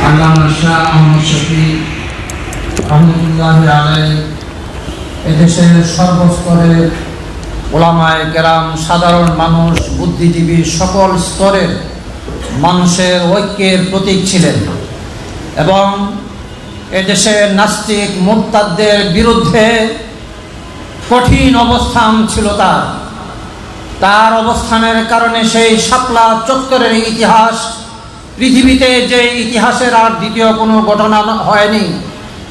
আল্লামা শাহ আহমদ শফী রহমতুল্লাহ আলাইহি এদেশের সর্বস্তরের ওলামায়ে কেরাম, সাধারণ মানুষ, বুদ্ধিজীবী, সকল স্তরের মানুষের ঐক্যের প্রতীক ছিলেন এবং এদেশের নাস্তিক মুরতাদদের বিরুদ্ধে কঠিন অবস্থান ছিল তার অবস্থানের কারণে সেই শাপলা চত্বরের ইতিহাস, পৃথিবীতে যে ইতিহাসের আর দ্বিতীয় কোনো ঘটনা হয়নি,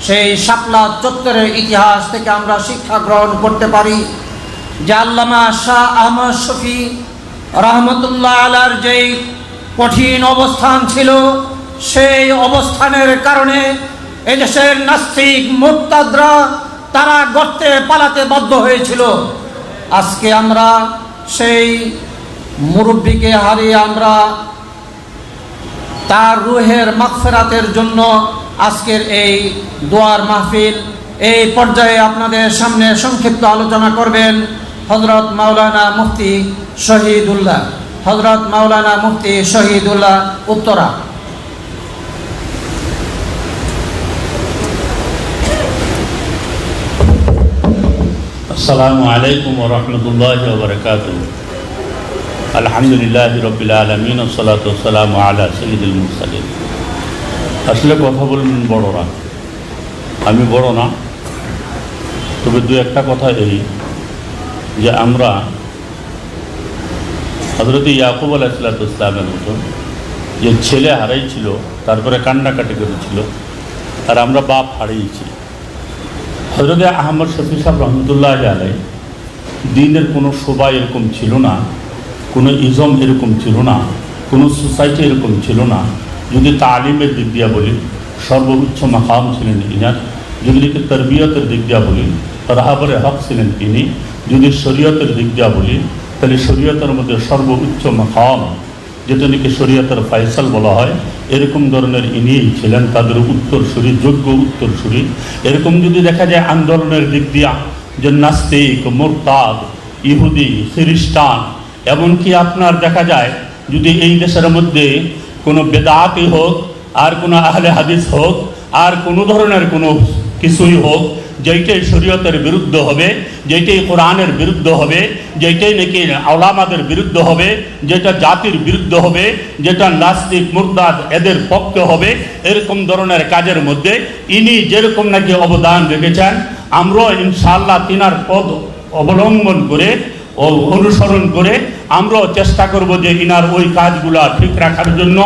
সেই শাপলা চত্বরের ইতিহাস থেকে আমরা শিক্ষা গ্রহণ করতে পারি যে আল্লামা শাহ আহমদ শফী রহমতুল্লাহ আলাইহির যেই কঠিন অবস্থান ছিল, সেই অবস্থানের কারণে এদেশের নাস্তিক মুরতাদরা তারা গর্তে পালাতে বাধ্য হয়েছিল। আজকে আমরা সেই মুরব্বীকে হারিয়ে আমরা তার রুহের মাগফিরাতের জন্য আজকের এই দোয়ার মাহফিল। এই পর্যায়ে আপনাদের সামনে সংক্ষিপ্ত আলোচনা করবেন হযরত মাওলানা মুফতি শহীদুল্লাহ, হযরত মাওলানা মুফতি শহীদুল্লাহ উত্তরা। আসসালামু আলাইকুম ওয়া রাহমাতুল্লাহি ওয়া বারাকাতুহু। আলহামদুলিল্লাহি রাব্বিল আলামিন ওয়া সলাতু ওয়া সালামু আলা সাইয়্যিদিল মুরসালিন। আসলে কথা বলবেন বড়রা, আমি বড় না, তবে দু একটা কথা এই যে আমরা হযরত ইয়াকুব আলাইহিস সালামের মতো যে ছেলে হারাইছিল, তারপরে কান্নাকাটি করেছিল, আর আমরা বাপ হারিয়েছি। হযরত আহমদ শফী সাহেব রহমতুল্লাহ আলাইহি দিনের কোনো শোভা এরকম ছিল না, কোনো ইজম এরকম ছিল না, কোনো সোসাইটি এরকম ছিল না। যদি তালিমের দিক দিয়া বলি, সর্বোচ্চ মাকাম ছিলেন ইনার। যদি তরবিয়তের দিক দিয়া বলি, রাহাবরে হক ছিলেন তিনি। যদি শরীয়তের দিক দিয়া বলি, তাহলে শরীয়তের মধ্যে সর্বোচ্চ মাকাম, যেটা নাকি শরীয়তের ফায়সাল বলা হয়, এরকম ধরনের ইনিই ছিলেন, তাদের উত্তরসূরি, যোগ্য উত্তরসূরি। এরকম যদি দেখা যায় আন্দোলনের দিক দিয়া, যে নাস্তিক, মুরতাদ, ইহুদি, খ্রিস্টান, এমনকি আপনার দেখা যায় যদি এই দেশের মধ্যে কোনো বেদাতি হোক, আর কোনো আহলে হাদিস হোক, আর কোনো ধরনের কোনো কিছুই হোক, যেইটাই শরীয়তের বিরুদ্ধ হবে, যেইটাই কোরআনের বিরুদ্ধ হবে, যেইটাই নাকি আওলামাদের বিরুদ্ধ হবে, যেটা জাতির বিরুদ্ধ হবে, যেটা নাস্তিক মুরতাদ এদের পক্ষে হবে, এরকম ধরনের কাজের মধ্যে ইনি যেরকম নাকি অবদান রেখেছেন, আমরাও ইনশাআল্লাহ তিনার পদ অবলম্বন করে ও অনুসরণ করে আমরাও চেষ্টা করব যে ইনার ওই কাজগুলা ঠিক রাখার জন্য।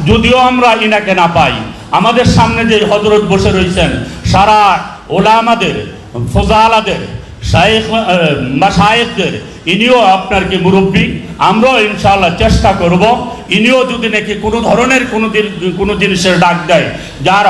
যদিও আমরা ইনাকে না পাই, আমাদের সামনে যে হযরত বসে রয়েছেন, সারা ওলামাদের, ফজালাদের, শাইখ মাশায়েখদের, ইনিও আপনার কি মুরব্বী। আমরাও ইনশাআল্লাহ চেষ্টা করব ইনিও যদি নাকি কোনো ধরনের কোনো জিনিসের ডাক দেয়, যার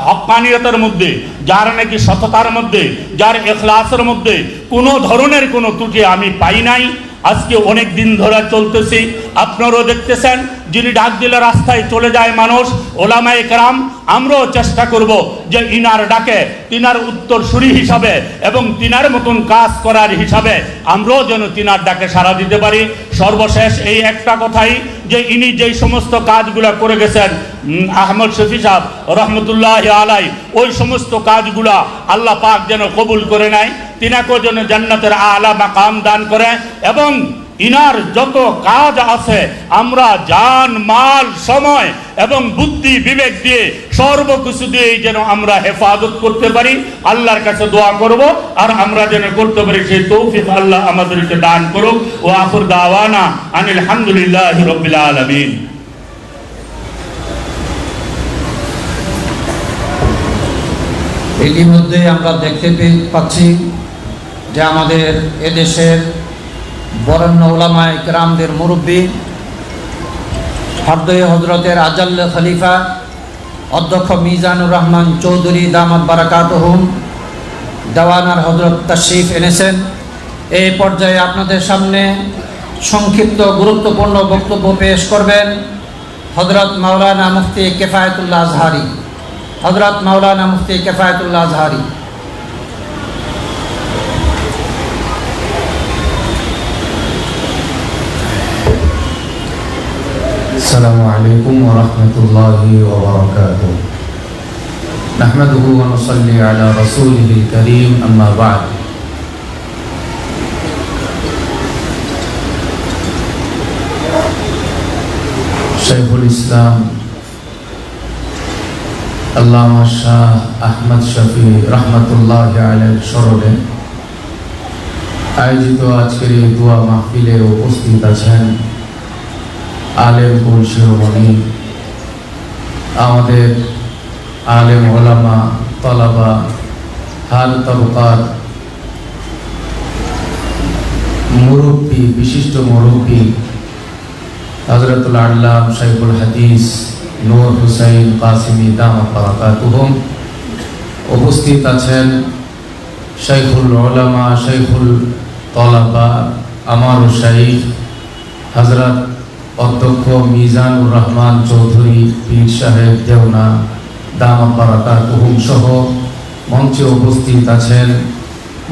হক্কানিয়তের মধ্যে, যার নাকি সততার মধ্যে, যার ইখলাসের মধ্যে কোনো ধরনের কোনো ত্রুটি আমি পাই নাই। আজকে অনেক দিন ধরে চলতেছি, আপনারাও দেখতেছেন, যিনি ডাক দিলে রাস্তায় চলে যায় মানুষ, ওলামায়ে কেরাম। আমরাও চেষ্টা করব যে ইনার ডাকে তিনার উত্তরসূরি হিসাবে এবং তিনার মতন কাজ করার হিসাবে আমরাও যেন তিনার ডাকে সাড়া দিতে পারি। সর্বশেষ এই একটা কথাই যে ইনি যেই সমস্ত কাজগুলো করে গেছেন আহমদ শফী সাহেব রহমতুল্লাহ আলাইহি, ওই সমস্ত কাজগুলা আল্লাহ পাক যেন কবুল করে নেয়, তিনাকেও যেন জান্নাতের আলা মাকাম দান করে, এবং ইনার যত কাজ আছে আমরা জান, মাল, সময় এবং বুদ্ধি বিবেক দিয়ে সর্বকিছু দিয়ে যেন আমরা হেফাজত করতে পারি। আল্লাহর কাছে দোয়া করব, আর আমরা যেন করতে পারি সেই তৌফিক আল্লাহ আমাদেরকে দান করুক। ও আখির দাওয়ানা আনিল হামদুলিল্লাহি রাব্বিল আলামিন। ইতিমধ্যে আমরা দেখতে পাচ্ছি যে আমাদের এদেশের বরেণ্য উলামায়ে কেরামদের মুরব্বী হরদয়ে হজরতের আজাল্লে খলিফা অধ্যক্ষ মিজানুর রহমান চৌধুরী দামাত বারাকাতুহুম দেওয়ানার হজরত তাশরিফ এনেছেন। এই পর্যায়ে আপনাদের সামনে সংক্ষিপ্ত গুরুত্বপূর্ণ বক্তব্য পেশ করবেন হজরত মাওলানা মুফতি কিফায়াতুল্লাহ আজহারি। হজরত মাওলানা মুফতি কিফায়াতুল্লাহ আজহারি। السلام عليكم ورحمة الله وبركاته نحمده ونصلي على رسوله الكريم أما بعد شيخ الإسلام আল্লামা শাহ আহমদ শফি রহমতুল্লাহ আলাইহির স্মরণে আয়োজিত আজকের এই দোয়া মাহফিলে উপস্থিত আছেন আলেম কুল শিরোমণি, আমাদের আলেম ওলামা, তলাবা, হাল তবকার মুরব্বী, বিশিষ্ট মুরব্বী হযরতুল আল্লাম শাইখুল হাদিস নূর হুসাইন কাসিমি দামাত বারাকাতুহুম। উপস্থিত আছেন শাইখুল উলামা, শাইখুল তলাবা, আমার শাইখ হযরত অধ্যক্ষ মিজানুর রহমান চৌধুরী পীর সাহেব দেওনা দামাত বারাকাতুহুম সহ মঞ্চে উপস্থিত আছেন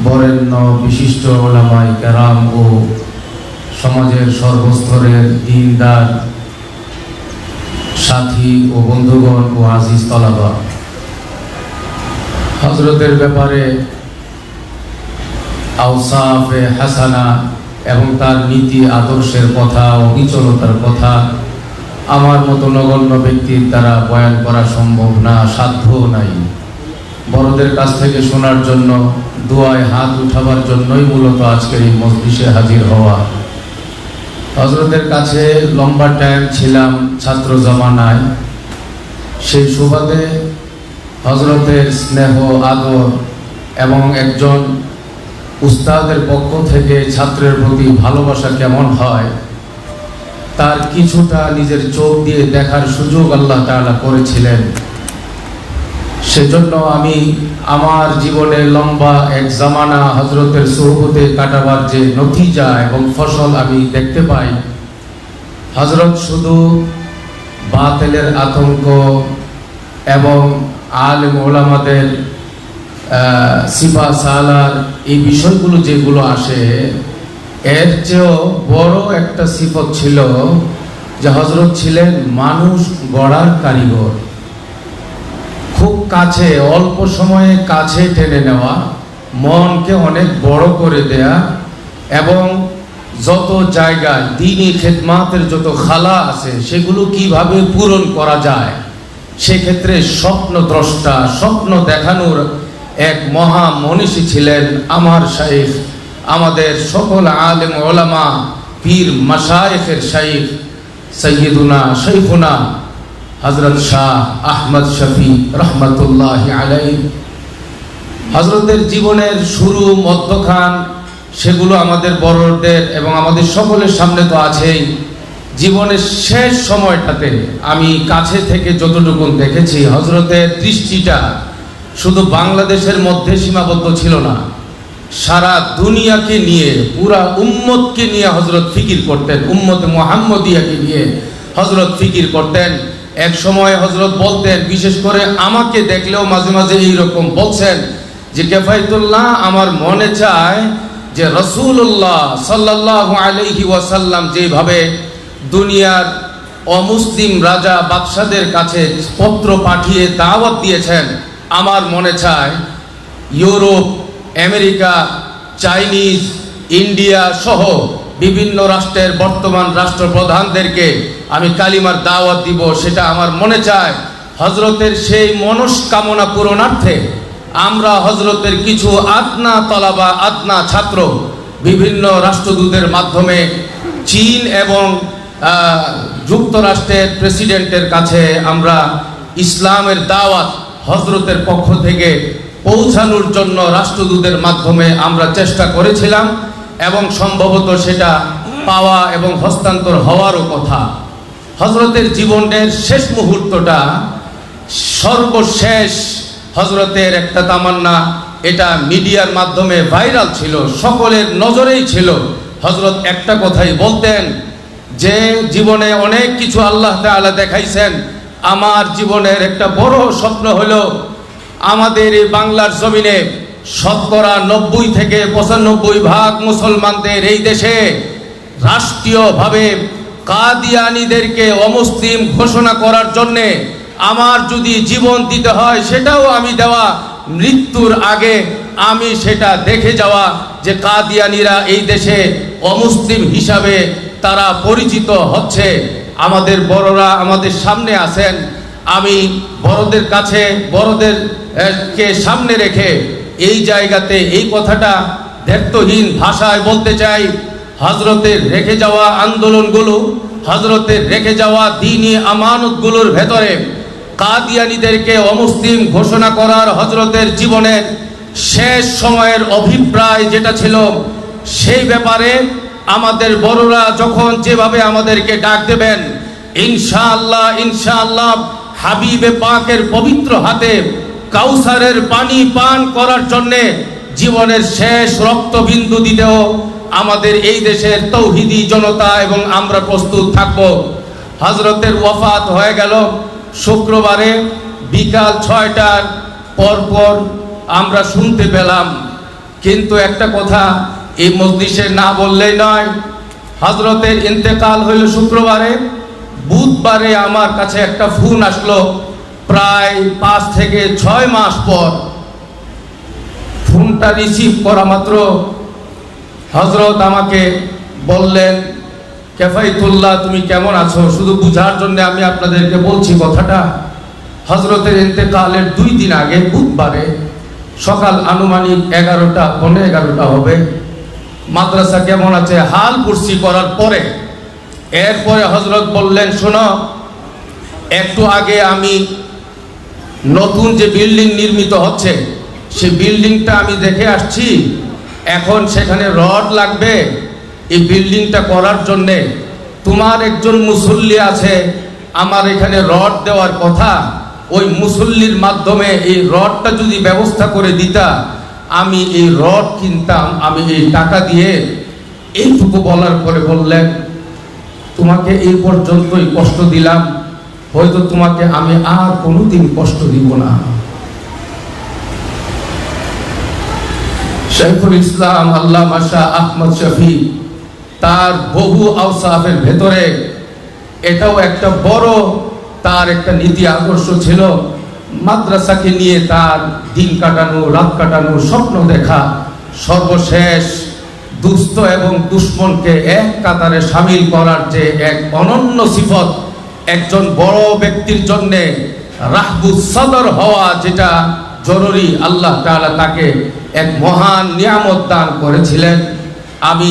বরেণ্য বিশিষ্ট উলামায়ে কেরাম ও সমাজের সর্বস্তরের দ্বীনদার সাথী ও বন্ধুগণ ও আজিজ তলাবা। হযরতের ব্যাপারে আওসাফে হাসানা এবং তার নীতি আদর্শের কথা, অবিচলতার কথা আমার মতো নগণ্য ব্যক্তির দ্বারা বয়ান করা সম্ভব না, সাধ্যও নাই। বড়দের কাছ থেকে শোনার জন্য, দোয়ায় হাত উঠাবার জন্যই মূলত আজকের এই মজলিসে হাজির হওয়া। হযরতের কাছে লম্বা টাইম ছিলাম ছাত্র জমানায়, সেই সুবাদে হযরতের স্নেহ আদর এবং একজন উস্তাদের পক্ষ থেকে ছাত্রের প্রতি ভালোবাসা কেমন হয় তার কিছুটা নিজের চোখ দিয়ে দেখার সুযোগ আল্লাহ তাআলা করেছিলেন। সেজন্য আমি আমার জীবনে লম্বা এক জামানা হযরতের সুহবতে কাটাবার যে নতিজা এবং ফসল আমি দেখতে পাই, হযরত শুধু বাতিলের আতঙ্ক এবং আলেম ওলামাদের সিফা সালার এই বিষয়গুলো যেগুলো আসে, এর চেয়েও বড় একটা সিফত ছিল যে হযরত ছিলেন মানুষ গড়ার কারিগর। খুব কাছে, অল্প সময়ে কাছে টেনে নেওয়া, মনকে অনেক বড় করে দেয়া এবং যত জায়গায় দ্বীনি খেদমাতের যত খালা আছে সেগুলো কিভাবে পূরণ করা যায় সেক্ষেত্রে স্বপ্ন দ্রষ্টা, স্বপ্ন দেখানোর এক মহা মনীষী ছিলেন আমার শাইখ, আমাদের সকল আলেম ওলামা পীর মাশায়েখের শাইখ সৈয়দুনা শাইখুনা হযরত শাহ আহমদ শফি রহমতুল্লাহি আলাইহি। হযরতের জীবনের শুরু, মধ্যখান সেগুলো আমাদের বড়দের এবং আমাদের সকলের সামনে তো আছেই। জীবনের শেষ সময়টাতে আমি কাছে থেকে যতটুকু দেখেছি, হযরতের দৃষ্টিটা শুধু বাংলাদেশের মধ্যে সীমাবদ্ধ ছিল না, সারা দুনিয়াকে নিয়ে, পুরা উম্মতকে নিয়ে হযরত ফিকির করতেন, উম্মতে মুহাম্মদিয়াকে নিয়ে হযরত ফিকির করতেন। এক সময় হযরত বলতেন, বিশেষ করে আমাকে দেখলেও মাঝে মাঝে এইরকম বলছেন যে কেফায়েতুল্লাহ, আমার মনে চায় যে রাসূলুল্লাহ সাল্লাল্লাহু আলাইহি ওয়াসাল্লাম যেভাবে দুনিয়ার অমুসলিম রাজা বাদশাদের কাছে পত্র পাঠিয়ে দাওয়াত দিয়েছেন, আমার মনে চায় ইউরোপ, আমেরিকা, চাইনিজ, ইন্ডিয়া সহ বিভিন্ন রাষ্ট্রের বর্তমান রাষ্ট্রপ্রধানদেরকে আমি কালিমার দাওয়াত দিব। সেটা আমার মনে চায়। হযরতের সেই মনস্কামনা পূরণার্থে আমরা হযরতের কিছু আদনা তলাবা, আদনা ছাত্র বিভিন্ন রাষ্ট্রদূতের মাধ্যমে চীন এবং যুক্তরাষ্ট্রের প্রেসিডেন্টের কাছে আমরা ইসলামের দাওয়াত হযরতের পক্ষ থেকে পৌঁছানোর জন্য রাষ্ট্রদূতের মাধ্যমে আমরা চেষ্টা করেছিলাম এবং সম্ভবত সেটা পাওয়া এবং হস্তান্তর হওয়ারও কথা। হযরতের জীবনের শেষ মুহূর্তটা সর্বশেষ হযরতের একটা তামান্না, এটা মিডিয়ার মাধ্যমে ভাইরাল ছিল, সকলের নজরেই ছিল। হযরত একটা কথাই বলতেন যে জীবনে অনেক কিছু আল্লাহ তাআলা দেখাইছেন, আমার জীবনের একটা বড় স্বপ্ন হলো আমাদের এই বাংলার জমিনে শতকরা 90 থেকে 95 ভাগ মুসলমানদের এই দেশে রাষ্ট্রীয়ভাবে কাদিয়ানীদেরকে অমুসলিম ঘোষণা করার জন্যে আমার যদি জীবন দিতে হয় সেটাও আমি দেওয়া, মৃত্যুর আগে আমি সেটা দেখে যাওয়া যে কাদিয়ানীরা এই দেশে অমুসলিম হিসাবে তারা পরিচিত হচ্ছে। আমাদের বড়রা আমাদের সামনে আছেন, আমি বড়দের কাছে বড়দেরকে সামনে রেখে এই জায়গাতে এই কথাটা দ্ব্যর্থহীন ভাষায় বলতে চাই। হযরতের রেখে যাওয়া আন্দোলনগুলো, হযরতের রেখে যাওয়া দ্বীনি আমানতগুলোর ভেতরে কাদিয়ানীদেরকে অমুসলিম ঘোষণা করার হযরতের জীবনের শেষ সময়ের অভিপ্রায় যেটা ছিল, সেই ব্যাপারে আমাদের বড়রা যখন যেভাবে আমাদেরকে ডাক দেবেন, ইনশাআল্লাহ ইনশাআল্লাহ হাবিবে পাকের পবিত্র হাতে কাউসারের পানি পান করার জন্যে জীবনের শেষ রক্তবিন্দু দিতেও আমাদের এই দেশের তৌহিদি জনতা এবং আমরা প্রস্তুত থাকব। হযরতের ওয়াফাত হয়ে গেল শুক্রবারে বিকাল 6টার পরপর আমরা শুনতে পেলাম। কিন্তু একটা কথা এই মজলিসে না বললেই নয়, হযরতের ইন্তেকাল হইল শুক্রবারে, বুধবারে আমার কাছে একটা ফোন আসলো প্রায় 5 থেকে 6 মাস পর। ফোনটা রিসিভ করা মাত্র হযরত আমাকে বললেন, কেফায়েতুল্লাহ তুমি কেমন আছো? শুধু বুঝার জন্য আমি আপনাদেরকে বলছি কথাটা। হযরতের ইন্তেকালের 2 দিন আগে বুধবারে সকাল আনুমানিক 11টা পৌনে 11টা হবে, মাদ্রাসা কেমন আছে হাল কুরসি করার পরে এরপরে হযরত বললেন, শোনো, একটু আগে আমি নতুন যে বিল্ডিং নির্মিত হচ্ছে সেই বিল্ডিংটা আমি দেখে আসছি, এখন সেখানে রড লাগবে এই বিল্ডিংটা করার জন্যে। তোমার একজন মুসল্লি আছে, আমার এখানে রড দেওয়ার কথা, ওই মুসল্লির মাধ্যমে এই রডটা যদি ব্যবস্থা করে দিতা আমি এই রড কিনতাম, আমি এই টাকা দিয়ে। এইটুকু বলার পরে বললেন, তোমাকে এই পর্যন্তই কষ্ট দিলাম, হয়তো তোমাকে আমি আর কোনোদিন কষ্ট দিব না। শাইখুল ইসলাম আল্লামা শাহ আহমদ শফী তার বহু আওসাফের ভেতরে এটাও একটা বড় তার একটা নীতি আদর্শ ছিল, মাদ্রাসাকে নিয়ে তার দিন কাটানো, রাত কাটানো, স্বপ্ন দেখা। সর্বশেষ দুস্থ এবং দুশ্মনকে এক কাতারে শামিল করার যে এক অনন্য সিফত, একজন বড় ব্যক্তির জন্যে রাহবুস সদর হওয়া যেটা জরুরি, আল্লাহ তাআলা তাকে এক মহান নিয়ামত দান করেছিলেন। আমি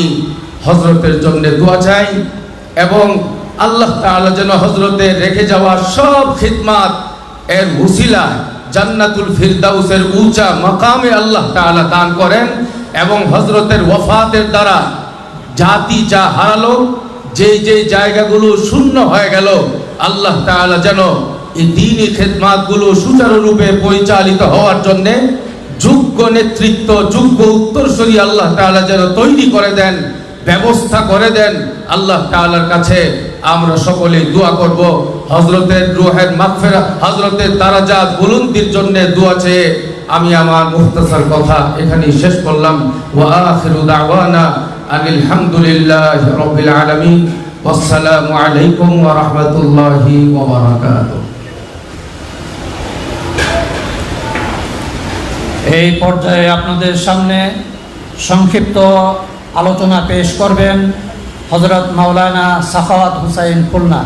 হযরতের জন্য দোয়া চাই এবং আল্লাহ তাআলা যেন হযরতের রেখে যাওয়া সব খিদমাত এর উসিলায় জান্নাতুল ফিরদাউসের উঁচা মাকামে আল্লাহ তাআলা দান করেন এবং হযরতের ওয়াফাতের দ্বারা জাতি যা হারালো, যে জায়গাগুলো শূন্য হয়ে গেল, আল্লাহ তাআলা যেন এই দ্বীনি খিদমাতগুলো সুচারুরূপে পরিচালিত হওয়ার জন্য যোগ্য নেতৃত্ব, যোগ্য উত্তরসূরি আল্লাহ তাআলা যেন তৈরি করে দেন, ব্যবস্থা করে দেন। আল্লাহ তাআলার কাছে আমরা সকলেই দোয়া করব। হযরতের রূহের মাগফিরাত, হযরতের দারাজাত বুলন্দির জন্য দোয়া চেয়ে আমি আমার মুখতাসার কথা এখানেই শেষ করলাম। ওয়া আখিরু দাওয়ানা আনিল হামদুলিল্লাহি রাব্বিল আলামিন। ওয়াসসালামু আলাইকুম ওয়া রাহমাতুল্লাহি ওয়া বারাকাতুহু। এই পর্যায়ে আপনাদের সামনে সংক্ষিপ্ত আলোচনা পেশ করবেন হযরত মাওলানা সাখাওয়াত হুসাইন খুলনা।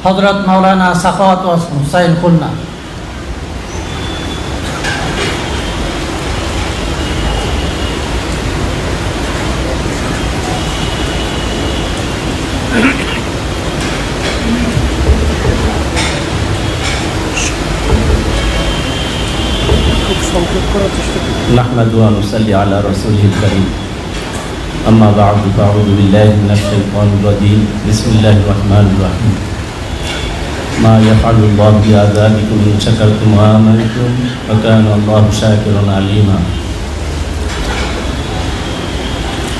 হযরত মাওলানা সাখাওয়াত হুসাইন খুলনা। نحمد ونصلي على رسوله الكريم أما بعد فأعوذ بالله من الشيطان الرجيم بسم الله الرحمن الرحيم ما يفعل الله بعذابكم إن شكرتم وآمنتم وكان الله شاكرا عليما।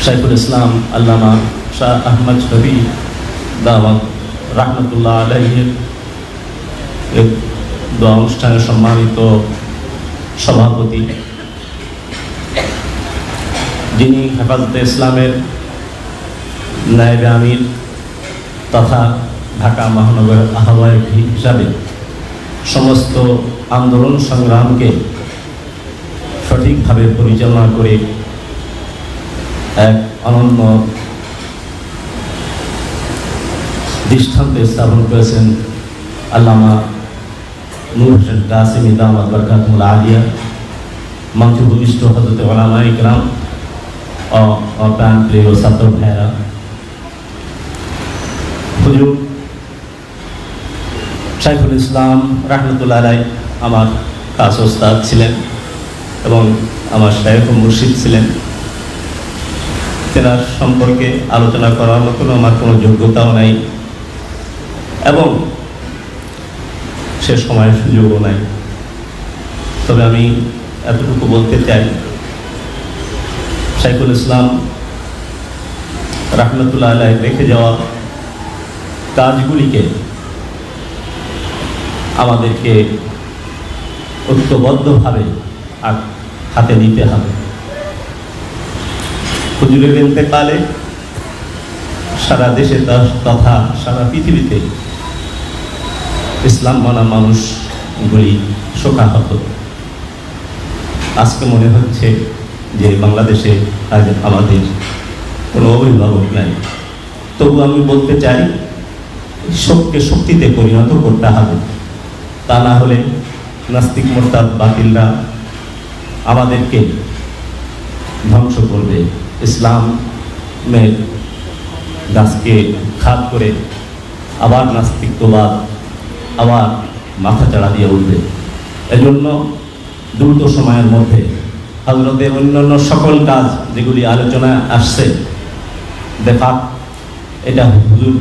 শাইখুল ইসলাম আল্লামা শাহ আহমদ শফী দাওয়াত রাহমাতুল্লাহ আলাইহির দোয়া অনুষ্ঠানের সম্মানিত সভাপতি, যিনি হেফাজতে ইসলামের নায়েবে আমির তথা ঢাকা মহানগর আহ্বায়ক হিসাবে সমস্ত আন্দোলন সংগ্রামকে সঠিকভাবে পরিচালনা করে এক অনন্য দৃষ্টান্ত স্থাপন করেছেন আল্লামা নূর হোসেন কাসেমি দামাত বরকাতুহুল আলিয়া। মঞ্চে ভূমিষ্ঠ হযরত উলামায়ে কিরাম ও প্রাণপ্রিয় ছাত্র ভাইয়েরা, হুজুর শাইখুল ইসলাম রাহমাতুল্লাহ আলাইহি আমার খাস ওস্তাদ ছিলেন এবং আমার শাইখ ও মুর্শিদ ছিলেন। তেনার সম্পর্কে আলোচনা করার মতো আমার কোনো যোগ্যতাও নাই এবং সে সময়ের সুযোগও নাই। তবে আমি এতটুকু বলতে চাই, শাইখুল ইসলাম রাহমাতুল্লাহ আলাইহি রেখে যাওয়া কাজগুলিকে আমাদেরকে ঐক্যবদ্ধভাবে হাতে নিতে হবে। হুজুরের ইন্তেকালে সারা দেশে তথা সারা পৃথিবীতে ইসলাম মানা মানুষগুলি শোকাহত। আজকে মনে হচ্ছে যে বাংলাদেশে আজ আমাদের কোনো অভিভাবক নাই। তবু আমি বলতে চাই, শোককে শক্তিতে পরিণত করতে হবে, তা না হলে নাস্তিক মোরতাদ বাতিলরা আমাদেরকে ধ্বংস করবে। ইসলামের গাছকে খাত করে আবার নাস্তিকবাদ আবার মাথা চাড়া দিয়ে উঠবে। এজন্য দ্রুত সময়ের মধ্যে হযরতের অন্যান্য সকল কাজ যেগুলি আলোচনায় আসছে, দেখা এটা হুজুর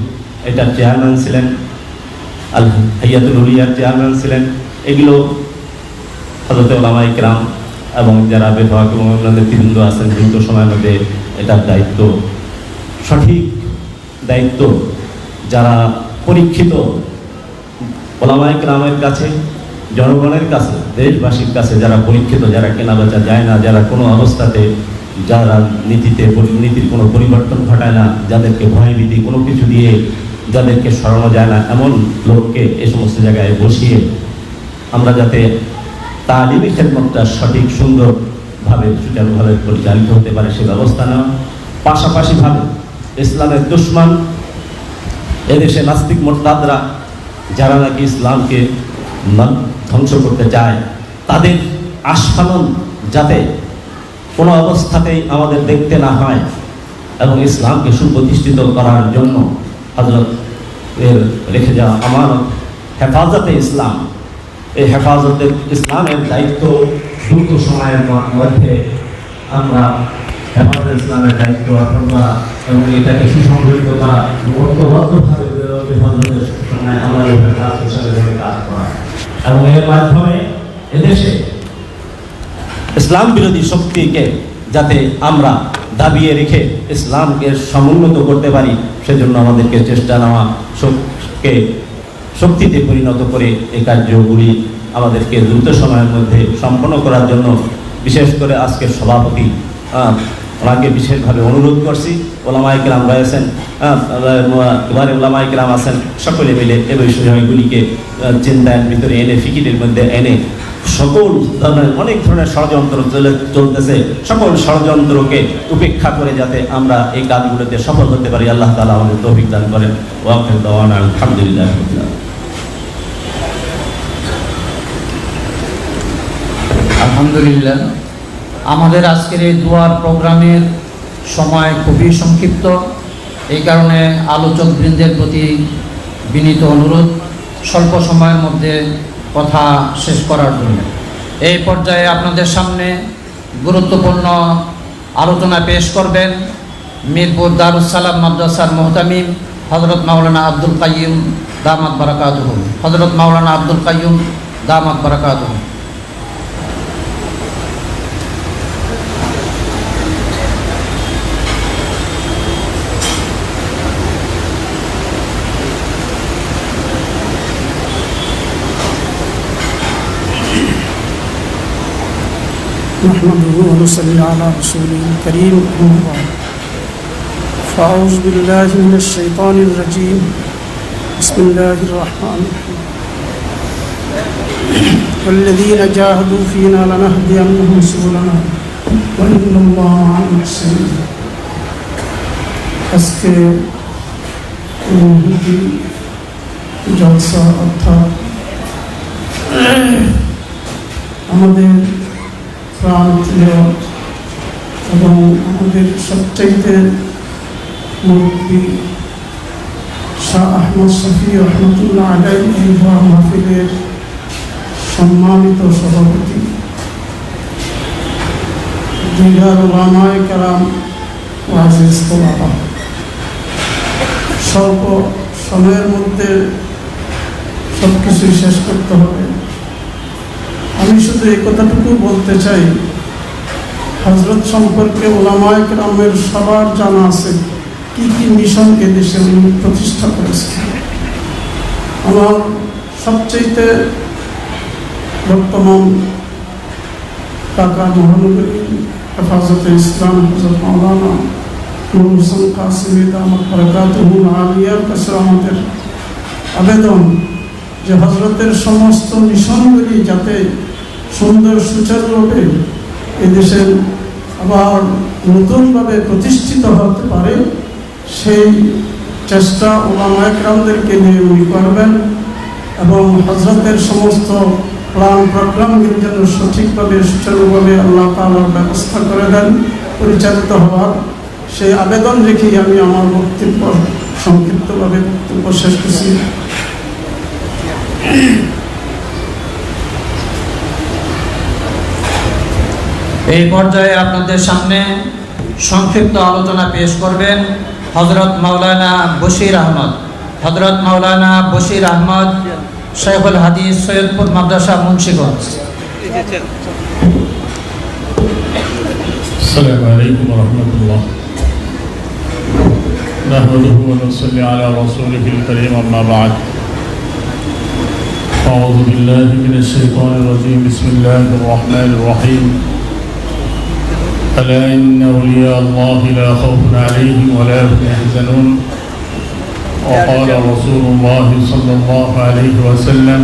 এটা চেয়ারম্যান ছিলেন, আল হাইয়াতুল উলিয়ার চেয়ারম্যান ছিলেন, এগুলো হযরত উলামায়ে কিরাম এবং যারা বিভাগ এবং অন্যান্য নেতৃবৃন্দ আছেন দ্রুত সময়ের মধ্যে এটার দায়িত্ব, সঠিক দায়িত্ব যারা পরীক্ষিত উলামায়ে কিরামের কাছে, জনগণের কাছে, দেশবাসীর কাছে যারা পরীক্ষিত, যারা কেনাবেচা যায় না, যারা কোনো অবস্থাতে যারা নীতির কোনো পরিবর্তন ঘটায় না, যাদেরকে ভয়ভীতি কোনো কিছু দিয়ে যাদেরকে সরানো যায় না, এমন লোককে এই সমস্ত জায়গায় বসিয়ে আমরা যাতে তালিমি খেদমতটা সঠিক সুন্দরভাবে সুচারুভাবে পরিচালিত হতে পারে সে ব্যবস্থা নেওয়া। পাশাপাশিভাবে ইসলামের দুশমন এদেশে নাস্তিক মোরতাদরা যারা নাকি ইসলামকে ধ্বংস করতে চায়, তাদের আস্ফালন যাতে কোনো অবস্থাতেই আমাদের দেখতে না হয় এবং ইসলামকে সুপ্রতিষ্ঠিত করার জন্য হযরত এর রেখে যাওয়া আমানত হেফাজতে ইসলাম, এই হেফাজতে ইসলামের দায়িত্ব দ্রুত সময়ের মধ্যে আমরা হেফাজতে ইসলামের দায়িত্ব অর্পণ করা এবং এটাকে সুসংগঠিত করা, ঐক্যবদ্ধভাবে হেফাজতের সময় আমাদের কাজ হিসাবে কাজ করা এবং এর মাধ্যমে এদেশে ইসলাম বিরোধী শক্তিকে যাতে আমরা দাবিয়ে রেখে ইসলামকে সমুন্নত করতে পারি, সেজন্য আমাদেরকে চেষ্টা নেওয়া, শক্তিতে পরিণত করে এই কার্যগুলি আমাদেরকে দ্রুত সময়ের মধ্যে সম্পন্ন করার জন্য বিশেষ করে আজকের সভাপতি ওনাকে বিশেষভাবে অনুরোধ করছি। ওলামায়ে কিরাম রয়েছেন, এবারে ওলামায়ে কিরাম আছেন, সকলে মিলে এই বিষয়গুলিকে চিন্তার ভিতরে এনে, ফিকিরের মধ্যে এনে সকল ধরনের অনেক ধরনের ষড়যন্ত্র চলতেছে, সকল ষড়যন্ত্রকে উপেক্ষা করে যাতে আমরা এই কাজগুলোতে সফল হতে পারি, আল্লাহ তাআলা আমাদের তৌফিক দান করেন। ওয়া আখিরু দাওয়ানা আলহামদুলিল্লাহ। আলহামদুলিল্লাহ। আমাদের আজকের এই দোয়ার প্রোগ্রামের সময় খুবই সংক্ষিপ্ত, এই কারণে আলোচক বৃন্দের প্রতি বিনীত অনুরোধ স্বল্প সময়ের মধ্যে কথা শেষ করার জন্য। এই পর্যায়ে আপনাদের সামনে গুরুত্বপূর্ণ আলোচনা পেশ করবেন মিরপুর দারুস সালাম মাদ্রাসার মুহতামিম হযরত মাওলানা আব্দুল কাইয়ুম দামাত বারাকাতুহু। হযরত মাওলানা আব্দুল কাইয়ুম দামাত বারাকাতুহু। نحمده ونصلي على رسوله الكريم. أعوذ بالله من الشيطان الرجيم بسم الله الرحمن الرحيم والذين جاهدوا فينا لنهدينهم سبلنا وإن الله مع المحسنين আজকে জলসা অর্থাৎ আমাদের প্রাণপ্রিয় এবং আমাদের সবচাইতে মুরব্বী শাহ আহমদ শফি রহমতুল্লাহ আলাই এই মাহফিলের সম্মানিত সভাপতি, দিগার উলামায়ে কেরাম ও আজিজ তোলাবা, স্বল্প সময়ের মধ্যে সব কিছুই শেষ করতে হবে। আমি শুধু এই কথাটুকু বলতে চাই, হজরত সম্পর্কে উলামায়ে কেরামের সবার জানা আছে কি কি মিশন এদেশে উনি প্রতিষ্ঠা করেছেন। আমার সবচেয়ে বর্তমান ঢাকা মহানগরী হেফাজতে ইসলাম হযরত মাওলানা নুরুল হোসেন কাসেমী দামাত বারাকাতুহুল আলিয়ার কাছে আমাদের আবেদন যে হজরতের সমস্ত মিশনগুলি যাতে সুন্দর সুচারুভাবে এদেশের আবার নতুনভাবে প্রতিষ্ঠিত হতে পারে, সেই চেষ্টা উলামায়ে কেরামদেরকে নিয়ে উনি করবেন এবং হজরতের সমস্ত প্ল্যান প্রোগ্রামগুলি যেন সঠিকভাবে সুচারুভাবে আল্লাহ তাআলার ব্যবস্থা করে দেন, পরিচালিত হওয়ার সেই আবেদন রেখেই আমি আমার বক্তব্য সংক্ষিপ্তভাবে বক্তব্য শেষ করছি। এই পর্যায়ে আপনাদের সামনে সংক্ষিপ্ত আলোচনা পেশ করবেন হযরত মাওলানা বশির আহমদ। হযরত মাওলানা বশির আহমদ, শেখুল হাদিস, সৈয়দপুর মাদ্রাসা, মুন্সিগঞ্জ। السلام عليكم ورحمة الله نحمده ونصلي على رسوله الكريم أما بعد أعوذ بالله من الشيطان الرجيم بسم الله الرحمن الرحيم ألا إن أولياء الله لا خوف عليهم ولا هم يحزنون وقال رسول الله صلى الله عليه وسلم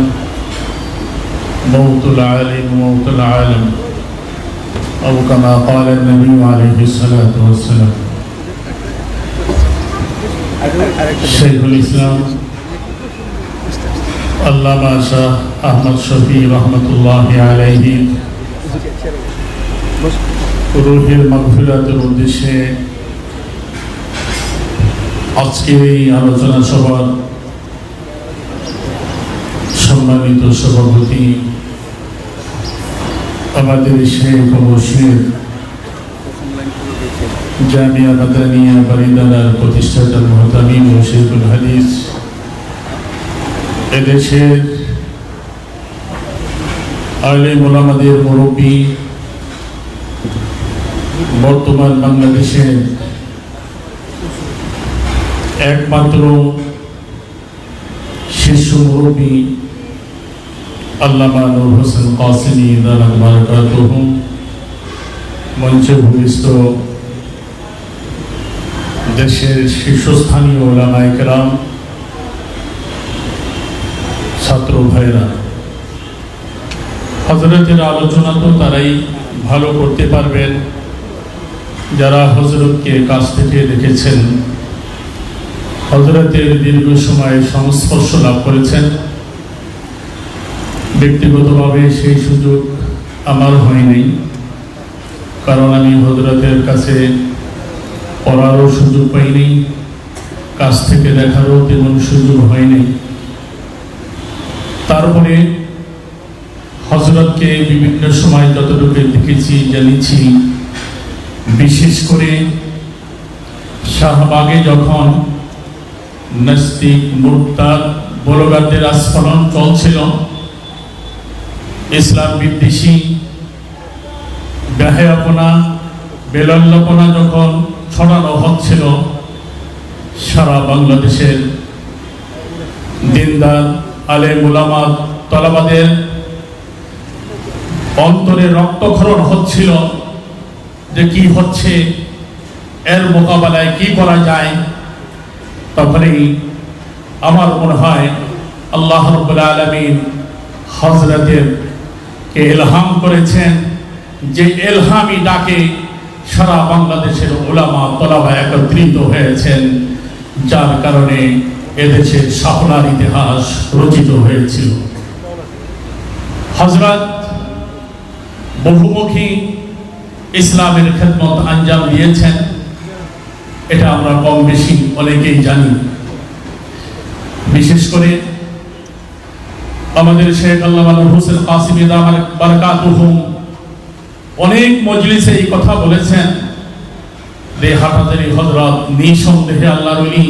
موت العالم موت العالم أو كما قال النبي عليه الصلاة والسلام شيخ الإسلام আল্লামা শাহ আহমদ শফি রহমতুল্লাহ আলাইহি রুহের মাগফিরাতের উদ্দেশ্যে আজকের এই আলোচনা সভার সম্মানিত সভাপতি, আমাদের শেখ ও মুর্শিদ জামিয়া মাদানিয়া বারিদানার প্রতিষ্ঠাতা মুহতামিম ও শেখুল হাদিস, এদেশের আলেম ওলামাদের মুরব্বী, বর্তমান বাংলাদেশের একমাত্র শীর্ষ মুরব্বী আল্লামা নুরুল হোসেন কাসেমী দামাত বারাকাতুহু, মঞ্চে ভূমিষ্ঠ দেশের শীর্ষস্থানীয় উলামায়ে কেরাম, ছাত্র ভাইরা, হযরতের আলোচনা তো তারাই ভালো করতে পারবেন যারা হযরতকে কাছ থেকে দেখেছেন, হযরতের দীর্ঘ সময় সংস্পর্শ লাভ করেছেন। ব্যক্তিগতভাবে সেই সুযোগ আমার হয়নি, কারণ আমি হযরতের কাছে পড়ারও সুযোগ পাইনি, কাছ থেকে দেখারও তেমন সুযোগ হয়নি। তারপরে হযরতকে বিভিন্ন সময় যতটুকু দেখেছি জেনেছি, বিশেষ করে শাহবাগে যখন নাস্তিক মুরতাদ ব্লগারদের আস্ফালন চলছিল, ইসলাম বিদ্বেষী বেহায়াপনা বেলাল্লাপনা যখন ছড়ানো হচ্ছিল, সারা বাংলাদেশের দিনদার আলেম উলামা তলাবাদের অন্তরে রক্তক্ষরণ হচ্ছিল যে কি হচ্ছে, এর মোকাবেলায় কি করা যায়, তখনই আমার মনে হয় আল্লাহ রাব্বুল আলামিন হযরতের কে ইলহাম করেছেন, যে ইলহামি ডাকে সারা বাংলাদেশের উলামা তলাবা একত্রিত হয়েছেন, যার কারণে এদেশের সাফল্যের ইতিহাস রচিত হয়েছিল। হযরত বহুমুখী ইসলামের খেদমত আঞ্জাম দিয়েছেন, এটা আমরা কম বেশি অনেকেই জানি। বিশেষ করে আমাদের শেখ আল্লামা নূর হোসেন কাসিমি দামাত বারাকাতুহুম অনেক মজলিসে এই কথা বলেছেন যে হাটাজারি হযরত নিঃসন্দেহে আল্লাহর ওলি,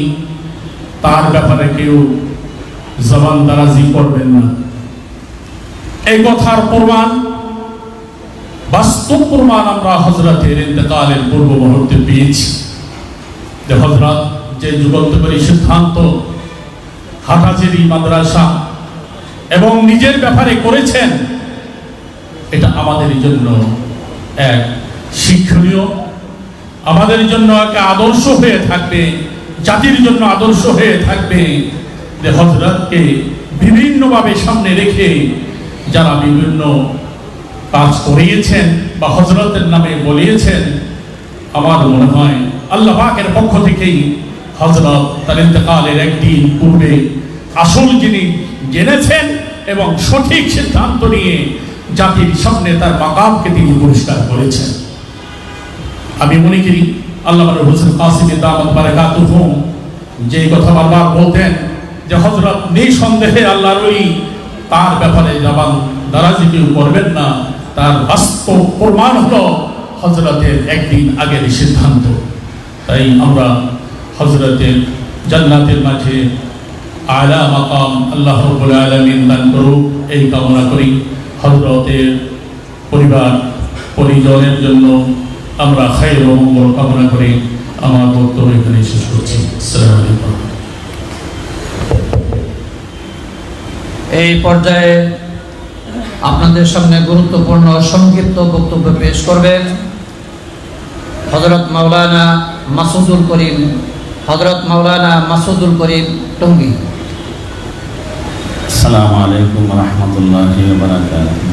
তার ব্যাপারে কেউ জবান দারাজি করবেন না। এই কথার প্রমাণ, বাস্তব প্রমাণ আমরা হযরতের ইন্তেকালের পূর্ব মুহূর্তে পেয়েছি। যে হযরত যে যুগান্তকারী সিদ্ধান্ত হাটাজারি মাদ্রাসা এবং নিজের ব্যাপারে করেছেন, এটা আমাদের জন্য এক শিক্ষণীয়, আমাদের জন্য এক আদর্শ হয়ে থাকবে, জাতির জন্য আদর্শ হয়ে থাকবে। যে হযরতকে বিভিন্নভাবে সামনে রেখে যারা বিভিন্ন কাজ করিয়েছেন বা হযরতের নামে বলিয়েছেন, আমার মনে হয় আল্লাহ পাকের পক্ষ থেকেই হযরত তার ইন্তেকালের একদিন পূর্বে আসল যিনি জেনেছেন এবং সঠিক সিদ্ধান্ত নিয়ে জাতির সামনে তার মাকামকে তিনি পরিষ্কার করেছেন। আমি মনে করি আল্লামা নূর হোসেন কাসিমি দামাত বারাকাতুহুম যে কথা বারবার বলতেন যে হযরত নিঃসন্দেহে আল্লাহর ওলি, তার ব্যাপারে জবান দারাজি কেউ করবেন না, তার বাস্তব প্রমাণ হলো হযরতের একদিন আগের সিদ্ধান্ত। তাই আমরা হযরতের জান্নাতের মাঝে আলা মাকাম আল্লাহ রাব্বুল আলামিন দান করুক এই কামনা করি। হযরতের পরিবার পরিজনের জন্য আমরা খায়র ও মঙ্গল কামনা করি। আমার বক্তব্য এখানে শেষ করছি। আসসালামু আলাইকুম। এই পর্যায়ে আপনাদের সামনে গুরুত্বপূর্ণ সংক্ষিপ্ত বক্তব্য পেশ করবেন হযরত মাওলানা মাসুদুল করিম, হযরত মাওলানা মাসুদুল করিম টঙ্গী। আসসালামু আলাইকুম ওয়া রাহমাতুল্লাহি ওয়া বারাকাতুহু।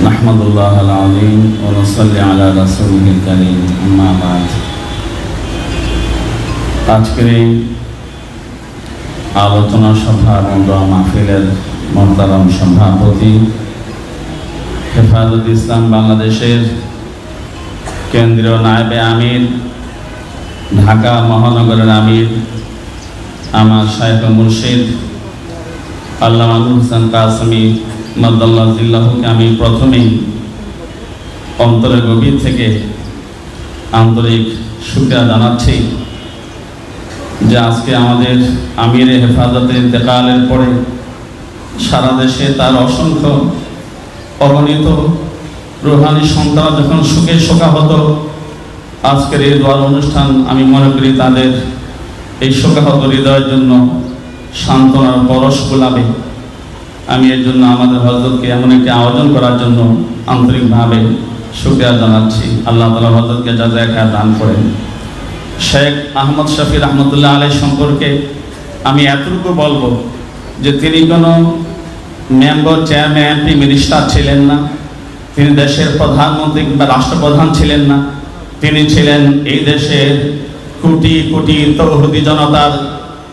নাহমাদুল্লাহাল আযীম ওয়া নুসাল্লি আলা রাসূলিল কারীম, আম্মা বা'দ। আজকের এই আলোচনা সভা এবং দোয়া মাহফিলের মোহতারাম সভাপতি, হেফাজত ইসলাম বাংলাদেশের কেন্দ্রীয় নায়েবে আমির, ঢাকা মহানগরের আমির, আমার শায়খ মুর্শিদ আল্লামা নূর হোসেন কাসিমি মাদ্দাল্লাহু জিল্লাহুকে আমি প্রথমেই অন্তরের গভীর থেকে আন্তরিক শুকরিয়া জানাচ্ছি যে আজকে আমাদের আমিরে হেফাজতে ইন্তেকালের পরে সারা দেশে তার অসংখ্য অগণিত রুহানি সন্তান যখন সুখে শোকাহত, আজকের এই দোয়ার অনুষ্ঠান আমি মনে করি তাদের এই শোকাহত হৃদয়ের জন্য সান্ত্বনার পরশ গোলাবে। আমি এর জন্য আমাদের হযরতকে এমন একটি আয়োজন করার জন্য আন্তরিকভাবে শুকরিয়া জানাচ্ছি। আল্লাহ তাআলা হযরতকে জাযায়ে খায়র দান করেন। শেখ আহমদ শফি রহমতুল্লাহ আলাইহি সম্পর্কে আমি এতটুকু বলবো যে তিনি কোনো মেম্বার, চেয়ারম্যান, এমপি, মিনিস্টার ছিলেন না। তিনি দেশের প্রধানমন্ত্রী কিংবা রাষ্ট্রপ্রধান ছিলেন না। তিনি ছিলেন এই দেশের কোটি কোটি তৌহিদি জনতার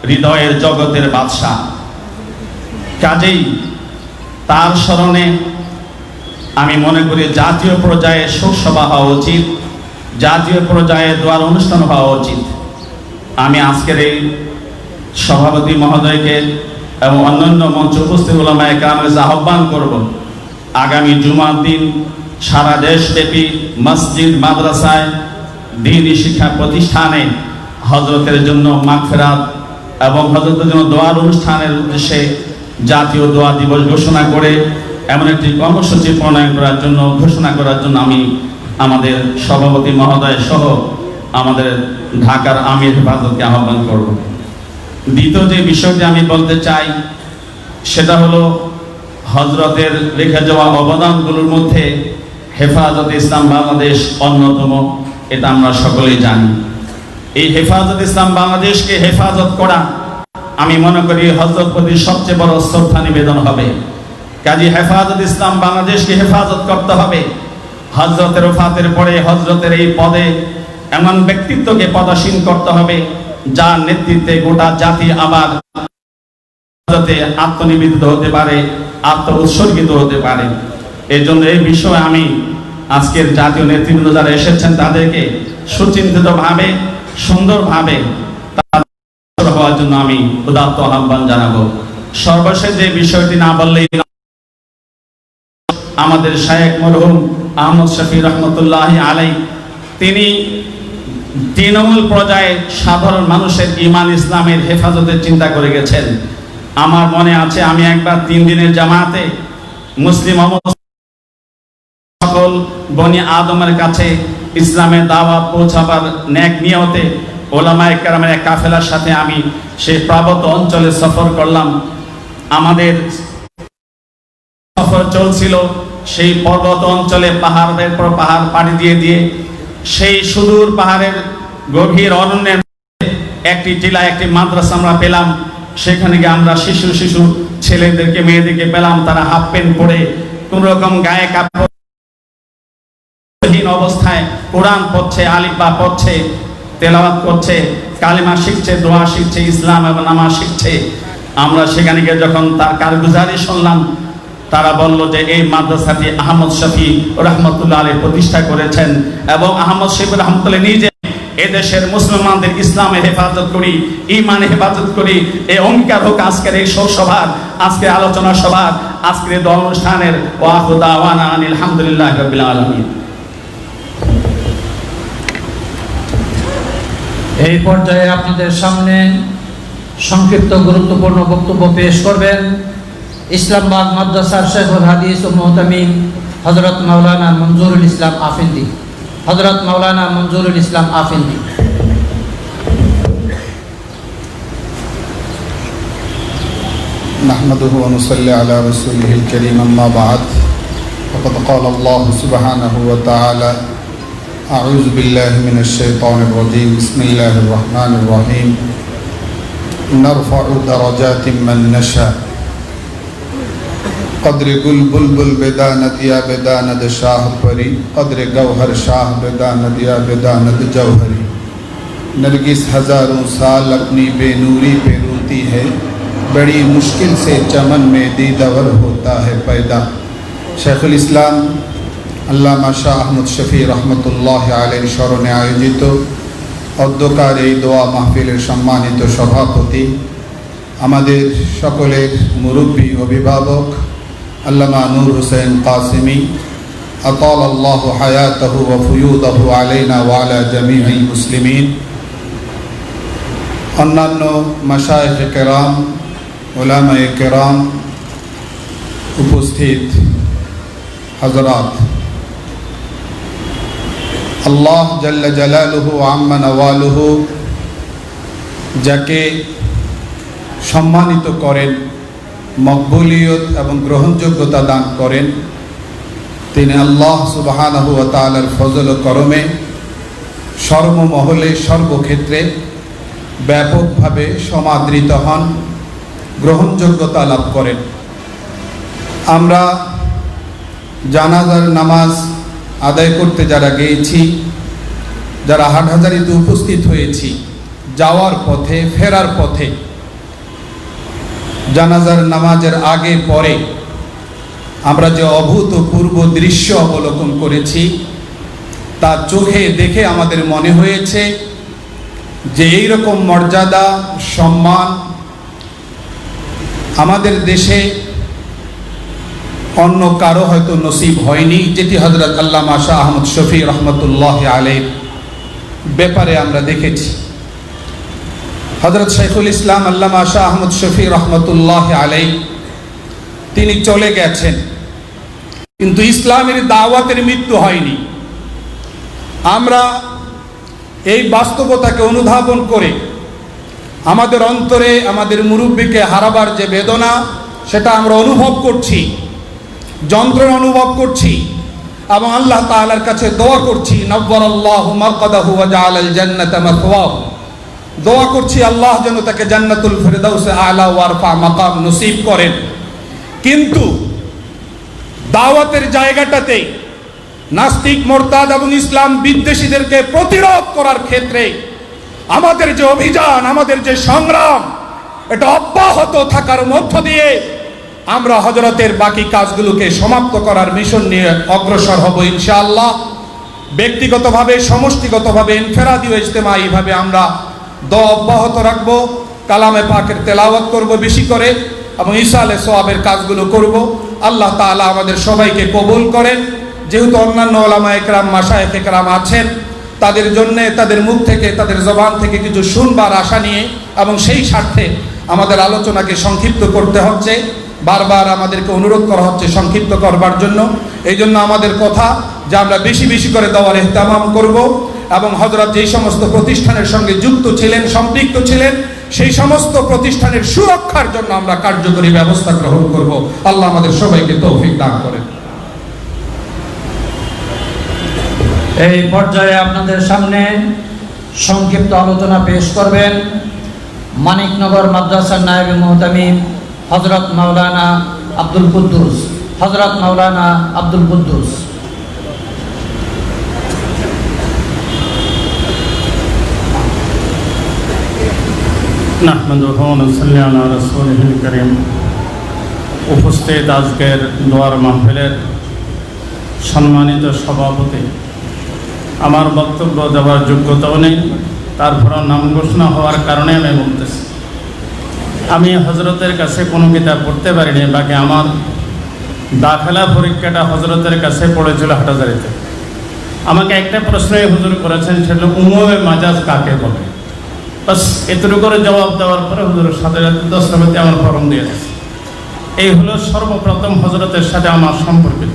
হৃদয়ের জগতের বাদশাহ। কাজেই তার স্মরণে আমি মনে করি জাতীয় পর্যায়ে শোকসভা হওয়া উচিত, জাতীয় পর্যায়ে দোয়ার অনুষ্ঠান হওয়া উচিত। আমি আজকের এই সভাপতি মহোদয়কে এবং অন্যান্য মঞ্চে উপস্থিত উলামায়ে কেরামের আহ্বান করব, আগামী জুমার দিন সারা দেশব্যাপী মসজিদ, মাদ্রাসায়, দ্বীনি শিক্ষা প্রতিষ্ঠানে হযরতের জন্য মাগফিরাত এবং হযরতের জন্য দোয়ার অনুষ্ঠানের উদ্দেশ্যে জাতীয় দোয়া দিবস ঘোষণা করে এমন একটি কর্মসূচি প্রণয়ন করার জন্য আমি আমাদের সভাপতি মহোদয় সহ আমাদের ঢাকার আমির হেফাজতকে আহ্বান করব। দ্বিতীয় যে বিষয়টি আমি বলতে চাই সেটা হলো হযরতের রেখে যাওয়া অবদানগুলোর মধ্যে হেফাজতে ইসলাম বাংলাদেশ অন্যতম। এটা আমরা সকলেই জানি। এই হেফাজত ইসলাম বাংলাদেশকে হেফাজত করা আমি মনে করি হযরত প্রতি সবচেয়ে বড় শ্রদ্ধা নিবেদন হবে। কাজী হেফাজত ইসলাম বাংলাদেশকে হেফাজত করতে হবে। হযরতের ওফাতের পরে হযরতের এই পদে এমন ব্যক্তিত্বকে পদাসীন করতে হবে যার নেতৃত্বে গোটা জাতি আবার যাতে আত্মনিবেদিত হতে পারে, আত্ম উৎসর্গিত হতে পারে। এই জন্য এই বিষয়ে আমি আজকের জাতীয় নেতৃবৃন্দ যারা এসেছেন তাদেরকে সুচিন্তিতভাবে সুন্দরভাবে হওয়ার জন্য আমি উদাত্ত আহ্বান জানাবো। সর্বশেষ যে বিষয়টি না বললেই আমাদের শায়েখ মরহুম আহমদ শফি রহমতুল্লাহ আলাই, তিনি তৃণমূল পর্যায়ে সাধারণ মানুষের ঈমান ইসলামের হেফাজতের চিন্তা করে গেছেন। আমার মনে আছে আমি একবার 3 দিনের জামাতে মুসলিম সকল বনি আদমের কাছে ইসলামের দাওয়াত পৌঁছাবার নেক নিয়তে ওলামায়ে কেরামের এক কাফেলার সাথে আমি সেই পার্বত্য অঞ্চলে সফর করলাম। আমাদের সফর চলছিল সেই পর্বত অঞ্চলে, পাহাড়ের পর পাহাড় পাড়ি দিয়ে দিয়ে সেই সুদূর পাহাড়ের গভীর অরণ্যের একটি জেলায় একটি মাদ্রাসা আমরা পেলাম। সেখানে গিয়ে আমরা শিশু ছেলেদেরকে মেয়েদেরকে পেলাম, তারা হাফ প্যান্ট পরে কোন রকম গায়ে কাপড়হীন অবস্থায় কোরআন পড়ছে, আলিফ বা পড়ছে, তেলাওয়াত করছে, কালিমা শিখছে, দোয়া শিখছে, ইসলাম এবং নামাজ শিখছে। আমরা সেখানে গিয়ে যখন তার কারগুজারি শুনলাম, তারা বলল যে এই মাদ্রাসাটি আহমদ শফি রহমতুল্লাহ আলাইহি প্রতিষ্ঠা করেছেন এবং আহমদ শফি রহমতুল্লাহ নিজে এদেশের মুসলমানদের ইসলামের হেফাজত করি, ঈমানের হেফাজত করি, এই অঙ্গীকার হোক আজকের এই সভার, আজকের আলোচনা সভার, আজকের এই অনুষ্ঠানের। ওয়া আখিরু দাওয়ানা আলহামদুলিল্লাহি রাব্বিল আলামিন। এই পর্যায়ে আপনাদের সামনে সংক্ষিপ্ত গুরুত্বপূর্ণ বক্তব্য পেশ করবেন ইসলামবাগ মাদ্রাসার শেখুল হাদিস ও মুহতামিম হযরত মাওলানা মঞ্জুরুল ইসলাম আফিন্দি। হযরত মাওলানা মঞ্জুরুল ইসলাম আফিন্দি। نحمده ونصلي على رسوله الكريم أما بعد فقد قال الله سبحانه وتعالى أعوذ بالله من الشيطان الرجيم بسم الله الرحمن الرحيم نرفع درجات من نشاء قدر گل بلبل بداند یا بداند شاہ پری قدر گوہر شاہ بداند یا بداند جوہری نرگس ہزاروں سال اپنی بے نوری پہ روتی ہے بڑی مشکل سے چمن میں دیدور ہوتا ہے پیدا শেখ ইসলাম আল্লামা শাহ আহমদ শফি রহমতুল্লাহ আলাইহির স্মরণে আয়োজিত অধ্যকার এই দোয়া মাহফিলের সম্মানিত সভাপতি, আমাদের সকলের মুরব্বী অভিভাবক আল্লামা নূর হোসেন কাসিমি আতাল আল্লাহ হায়াতাহু ওয়া ফুয়ুদাহু আলাইনা ওয়া আলা জামিউল মুসলিমিন, অন্যান্য মাশায়েখ কেরাম, উলামায়ে কেরাম, উপস্থিত হযরত, আল্লাহ জাল্লা জালালুহু আম্মা নওয়ালুহু যাকে সম্মানিত করেন, মকবুলিয়ত এবং গ্রহণযোগ্যতা দান করেন, তিনি আল্লাহ সুবহানাহু ওয়া তাআলার ফজল ও করমে সর্বমহলে সর্বক্ষেত্রে ব্যাপকভাবে সমাদৃত হন, গ্রহণযোগ্যতা লাভ করেন। আমরা জানাজার নামাজ আদায় করতে যারা গিয়েছি, যারা হাটহাজারীতে উপস্থিত হয়েছি, যাওয়ার পথে ফেরার পথে জানাজার নামাজের আগে পরে আমরা যে অভূতপূর্ব দৃশ্য অবলোকন করেছি তা চোখে দেখে আমাদের মনে হয়েছে যে এইরকম মর্যাদা সম্মান আমাদের দেশে অন্য কারো হয়তো নসিব হয়নি, যেটি হযরত আল্লামা শাহ আহমদ শফি রহমতুল্লাহ আলাইহির ব্যাপারে আমরা দেখেছি। হযরত শেখুল ইসলাম আল্লামা শাহ আহমদ শফি রহমতুল্লাহ আলাইহি তিনি চলে গেছেন, কিন্তু ইসলামের দাওয়াতের মৃত্যু হয়নি। আমরা এই বাস্তবতাকে অনুধাবন করে আমাদের অন্তরে আমাদের মুরব্বীকে হারাবার যে বেদনা সেটা আমরা অনুভব করছি, যন্ত্রণা অনুভব করছি। এবং আল্লাহ তাআলার কাছে দোয়া করছি নব্বরাল্লাহু মারকাদাহু ওয়া জাআলাল জান্নাতা মাথওয়াহু, দোয়া করছি আল্লাহ যেন তাকে জান্নাতুল ফিরদাউসে আলা ওয়ারফা মাকাম নসিব করেন। কিন্তু দাওয়াতের জায়গাটাতে নাস্তিক, মোরতাদ এবং ইসলাম বিদ্বেষীদেরকে প্রতিরোধ করার ক্ষেত্রে আমাদের যে অভিযান, আমাদের যে সংগ্রাম, এটা অব্যাহত থাকার মধ্য দিয়ে আমরা হযরতের বাকি কাজগুলোকে সমাপ্ত করার মিশন নিয়ে অগ্রসর হব ইনশাআল্লাহ। ব্যক্তিগতভাবে, সমষ্টিগতভাবে, ইনফেরাদি ও ইজতেমাইভাবে আমরা দোয়া অব্যাহত রাখবো, কালামে পাকের তেলাওয়াত করব বেশি করে এবং ইসালে সওয়াবের কাজগুলো করব। আল্লাহ তাআলা আমাদের সবাইকে কবুল করেন। যেহেতু অন্যান্য ওলামা একরাম, মাশায়েখ একরাম আছেন, তাদের জন্যে তাদের মুখ থেকে, তাদের জবান থেকে কিছু শুনবার আশা নিয়ে এবং সেই স্বার্থে আমাদের আলোচনাকে সংক্ষিপ্ত করতে হচ্ছে। বারবার আমাদেরকে অনুরোধ করা হচ্ছে সংক্ষিপ্ত করবার জন্য। এই জন্য আমাদের কথা যে আমরা বেশি বেশি করে দেওয়ার ইহতিমাম করব এবং হযরত যেই সমস্ত প্রতিষ্ঠানের সঙ্গে যুক্ত ছিলেন, সম্পৃক্ত ছিলেন, সেই সমস্ত প্রতিষ্ঠানের সুরক্ষার জন্য আমরা কার্যকরী ব্যবস্থা গ্রহণ করব। আল্লাহ আমাদের সবাইকে তৌফিক দান করেন। এই পর্যায়ে আপনাদের সামনে সংক্ষিপ্ত আলোচনা পেশ করবেন মানিকনগর মাদ্রাসার নায়েবে মুহতামিম হযরত মাওলানা আব্দুল কুদ্দুস। হযরত মাওলানা আব্দুল কুদ্দুস। নাহমাদুহু ওয়া নুসাল্লি আলা রাসূলিহিল কারীম। উপস্থিত আজকের দোয়ার মাহফিলের সম্মানিত সভাপতি, আমার বক্তব্য দেওয়ার যোগ্যতাও নেই, তারপরও নাম ঘোষণা হওয়ার কারণে আমি বলতেছি। আমি হযরতের কাছে কোনো কিতাব পড়তে পারিনি, বাকি আমার দাখিলা পরীক্ষাটা হযরতের কাছে পড়েছিল হাটাজারিতে। আমাকে একটা প্রশ্নই হুজুর করেছেন, সেটা উমুমে মাজাজ কাকে বলে। বাস এতটুকু করে জবাব দেওয়ার পরে হুজুরের সাথে 10 মিনিটে আমার ফরম দিয়ে দিয়েছে। এই হলো সর্বপ্রথম হযরতের সাথে আমার সম্পর্কিত।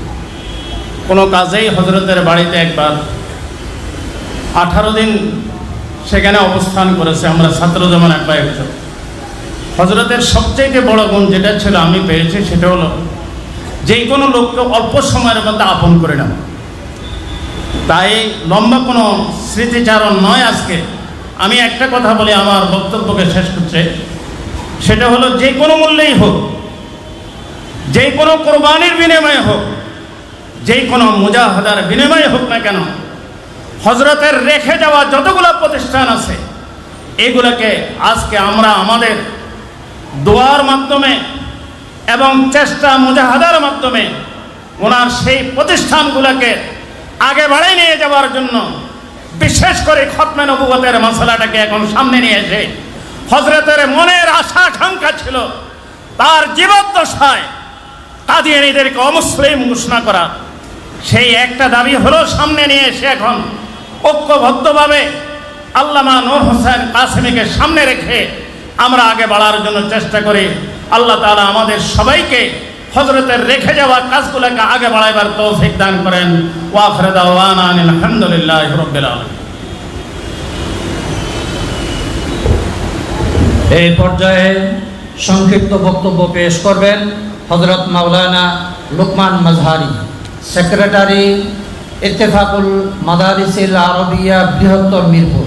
কোনো কাজেই হযরতের বাড়িতে একবার 18 দিন সেখানে অবস্থান করেছে আমরা ছাত্র যেমন একবার একজন। হযরতের সবচেয়ে বড় গুণ যেটা ছিল আমি পেয়েছি, সেটা হলো যে কোনো লোককে অল্প সময়ের মধ্যে আপন করে নেওয়া। তাই লম্বা কোনো স্মৃতিচারণ নয় আজকে। আমি একটা কথা বলে আমার বক্তব্যকে শেষ করছে, সেটা হলো যে কোনো মূল্যেই হোক, যে কোনো কোরবানির বিনিময়ে হোক, যে কোনো মুজাহাদার বিনিময়ে হোক না কেন, হযরতের রেখে যাওয়া যতগুলো প্রতিষ্ঠান আছে এগুলোকে আজকে আমরা আমাদের দোয়ার মাধ্যমে এবং চেষ্টা মুজাহাদার মাধ্যমে ওনার সেই প্রতিষ্ঠানগুলোকে আগে বাড়িয়ে নিয়ে যাওয়ার জন্য, বিশেষ করে খতমে নবুয়তের মাসালাটাকে এখন সামনে নিয়ে এসে হযরতের মনের আশা আকাঙ্ক্ষা ছিল তার জীবদ্দশায় কাদিয়ানীদেরকে অমুসলিম ঘোষণা করা। সেই একটা দাবি হলো সামনে নিয়ে এসে এখন ঐক্যবদ্ধভাবে আল্লামা নূর হোসেন কাসেমীকে সামনে রেখে আমরা আগে বাড়ার জন্য চেষ্টা করি। আল্লাহ তাআলা আমাদের সবাইকে হযরতের রেখে যাওয়া কাজগুলোকে আগে বাড়াইবার তৌফিক দান করেন। ওয়া আখিরু দাওয়ানা আলহামদুলিল্লাহি রাব্বিল আলামিন। এই পর্যায়ে সংক্ষিপ্ত বক্তব্য পেশ করবেন হযরত মাওলানা লুকমান মাজহারি, সেক্রেটারি ইত্তেফাকুল মাদারিসিল আরবিয়া, বৃহত্তর মিরপুর।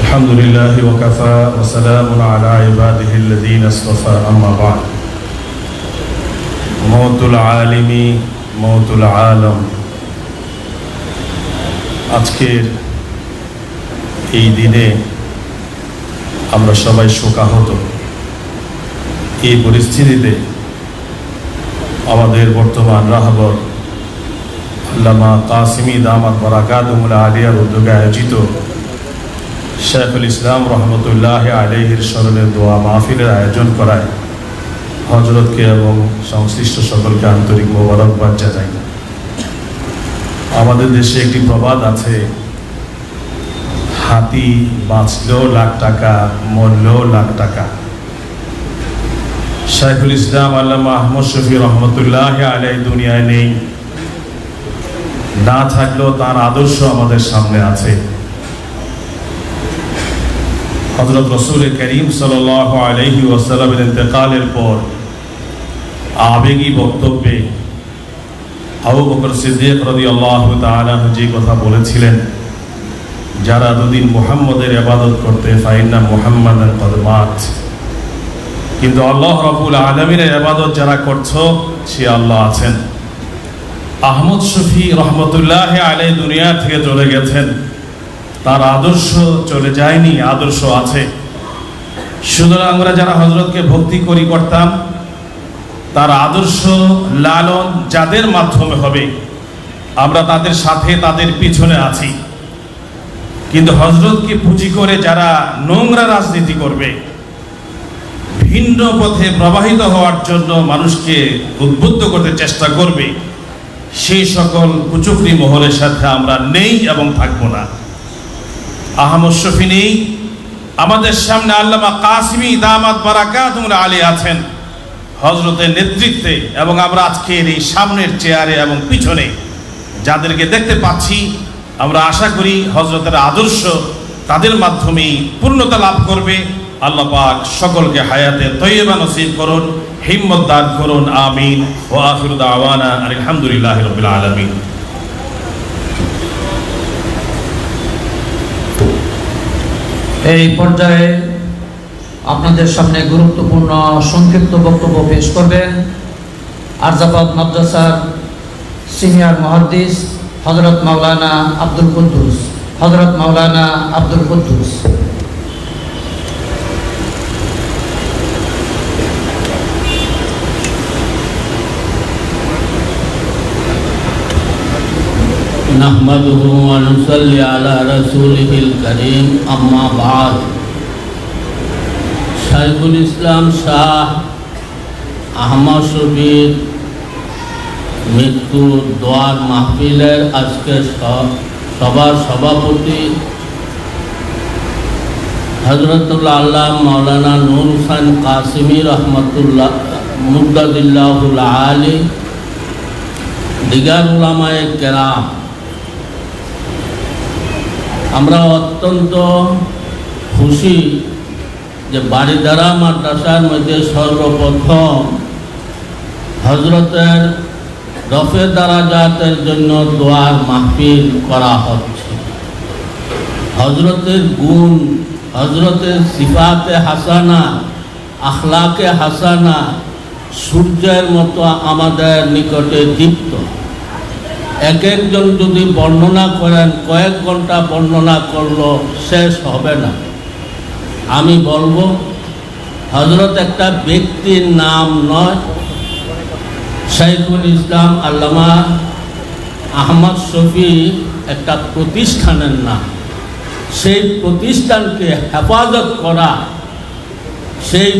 আলহামদুলিল্লাহি ওয়া কাফা ওয়া সালামুন আলা ইবাদিহিল্লাযীনা ইসতাফা, আম্মা বা'দ। মওতুল আলিমি মওতুল আলম। আজকের এই দিনে আমরা সবাই শোকাহত। এই পরিস্থিতিতে আমাদের বর্তমান রাহবর আল্লামা কাসেমী দামাত বারাকাতুহুল আলিয়ার উদ্যোগে আয়োজিত শেখুল ইসলাম রহমতুল্লাহ আলাইহির স্মরণে দোয়া মাহফিলের আয়োজন করায় হযরতকে এবং সংশ্লিষ্ট সকলকে আন্তরিক মোবারকবাদ জানাই। আমাদের দেশে একটি প্রবাদ আছে, হাতি বাঁচলেও লাখ টাকা, মরলেও লাখ টাকা। শেখুল ইসলাম আল্লামা আহমদ শফি রহমতুল্লাহ আলাইহি দুনিয়ায় নেই, না থাকলেও তার আদর্শ আমাদের সামনে আছে। হযরত রাসূল করিম সাল্লাল্লাহু আলাইহি ওয়াসাল্লামের ইন্তেকালের পর আবেগী বক্তব্যে আবু বকর সিদ্দিক রাদিয়াল্লাহু তাআলা যে কথা বলেছিলেন, যারা দুদিন মুহাম্মদের ইবাদত করতে ফাইন্না মুহাম্মাদান কদ মাত, কিন্তু আল্লাহ রাব্বুল আলামিনের ইবাদত যারা করছো সে আল্লাহ আছেন। আহমদ শফি রহমতুল্লাহ আলাইহি দুনিয়া থেকে চলে গেছেন, তার আদর্শ চলে যায়নি, আদর্শ আছে। সুতরাং আমরা যারা হযরতকে ভক্তি করি করতাম, তার আদর্শ লালন যাদের মাধ্যমে হবে আমরা তাদের সাথে তাদের পিছনে আছি। কিন্তু হযরতকে পুঁজি করে যারা নোংরা রাজনীতি করবে, ভিন্ন পথে প্রবাহিত হওয়ার জন্য মানুষকে উদ্বুদ্ধ করতে চেষ্টা করবে, সেই সকল কুচক্রী মহলের সাথে আমরা নেই এবং থাকবো না। আহমদ শফি নেই, আমাদের সামনে আল্লামা কাসিমি দামাত বারাকাতুহুল আলী আছেন হযরতের নেতৃত্বে, এবং আমরা আজকের এই সামনের চেয়ারে এবং পিছনে যাদেরকে দেখতে পাচ্ছি, আমরা আশা করি হযরতের আদর্শ তাদের মাধ্যমেই পূর্ণতা লাভ করবে। আল্লাহ পাক সকলকে হায়াতে তয়্যিবা নসিব করুন, হিম্মত দান করুন, আমিন। ওয়া আখিরু দাওয়ানা আলহামদুলিল্লাহি রাব্বিল আলামিন। এই পর্যায়ে আপনাদের সামনে গুরুত্বপূর্ণ সংক্ষিপ্ত বক্তব্য পেশ করবেন আরজাবাদ মাদ্রাসার সিনিয়র মুহাদ্দিস হযরত মাওলানা আব্দুল কুদ্দুস। হযরত মাওলানা আব্দুল কুদ্দুস। নাহমাদুহু ওয়া নুসাল্লি আলা রাসূলিহিল কারীম, আম্মা বা'দ। শাইখুল ইসলাম শাহ আহমদ শফির মৃত্যু দোয়ার মাহফিলের আজকের সভার সভাপতি হযরতুল আল্লাহ মাওলানা নূর হোসেন কাসিমি রহমতুল্লাহ মুদ্দাদিল্লাহুল আলী, দিগার উলামায়ে কেরাম, আমরা অত্যন্ত খুশি যে বাড়িধারা মাদ্রাসার মধ্যে সর্বপ্রথম হযরতের রফে দারাজাতের জন্য দোয়ার মাহফিল করা হচ্ছে। হযরতের গুণ, হযরতের সিফাতে হাসানা, আখলাকে হাসানা সূর্যের মতো আমাদের নিকটে দীপ্ত। এক একজন যদি বর্ণনা করেন, কয়েক ঘন্টা বর্ণনা করলো শেষ হবে না। আমি বলবো হযরত একটা ব্যক্তির নাম নয়, শাইখুল ইসলাম আল্লামা আহমদ শফি একটা প্রতিষ্ঠানের নাম। সেই প্রতিষ্ঠানকে হেফাজত করা, সেই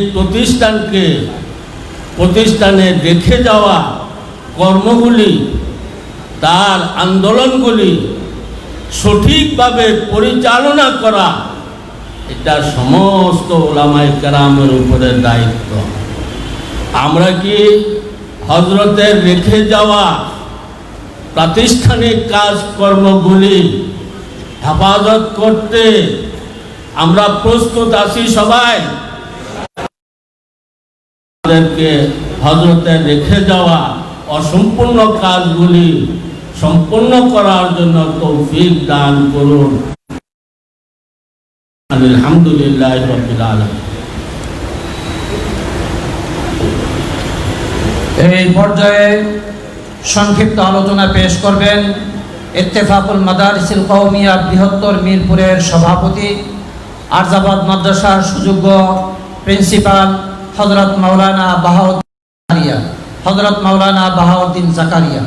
প্রতিষ্ঠানে রেখে যাওয়া কর্মগুলি, তার আন্দোলনগুলি সঠিকভাবে পরিচালনা করা, এটা সমস্ত উলামায়ে কেরামের উপরে দায়িত্ব। আমরা কি হযরতের রেখে যাওয়া প্রাতিষ্ঠানিক কাজকর্মগুলি হেফাজত করতে আমরা প্রস্তুত আছি? সবাই আমাদেরকে হযরতের রেখে যাওয়া অসম্পূর্ণ কাজগুলি সম্পূর্ণ করার জন্য তৌফিক দান করুন। আলহামদুলিল্লাহি রাব্বিল আলামিন। এই পর্যায়ে সংক্ষিপ্ত আলোচনা পেশ করবেন ইত্তেফাকুল মাদারিসিল কওমিয়া বৃহত্তর মিরপুরের সভাপতি, আরজাবাদ মাদ্রাসার সুযোগ্য প্রিন্সিপাল হযরত মাওলানা বাহাউদ্দিন জাকারিয়া। হযরত মাওলানা বাহাউদ্দিন জাকারিয়া।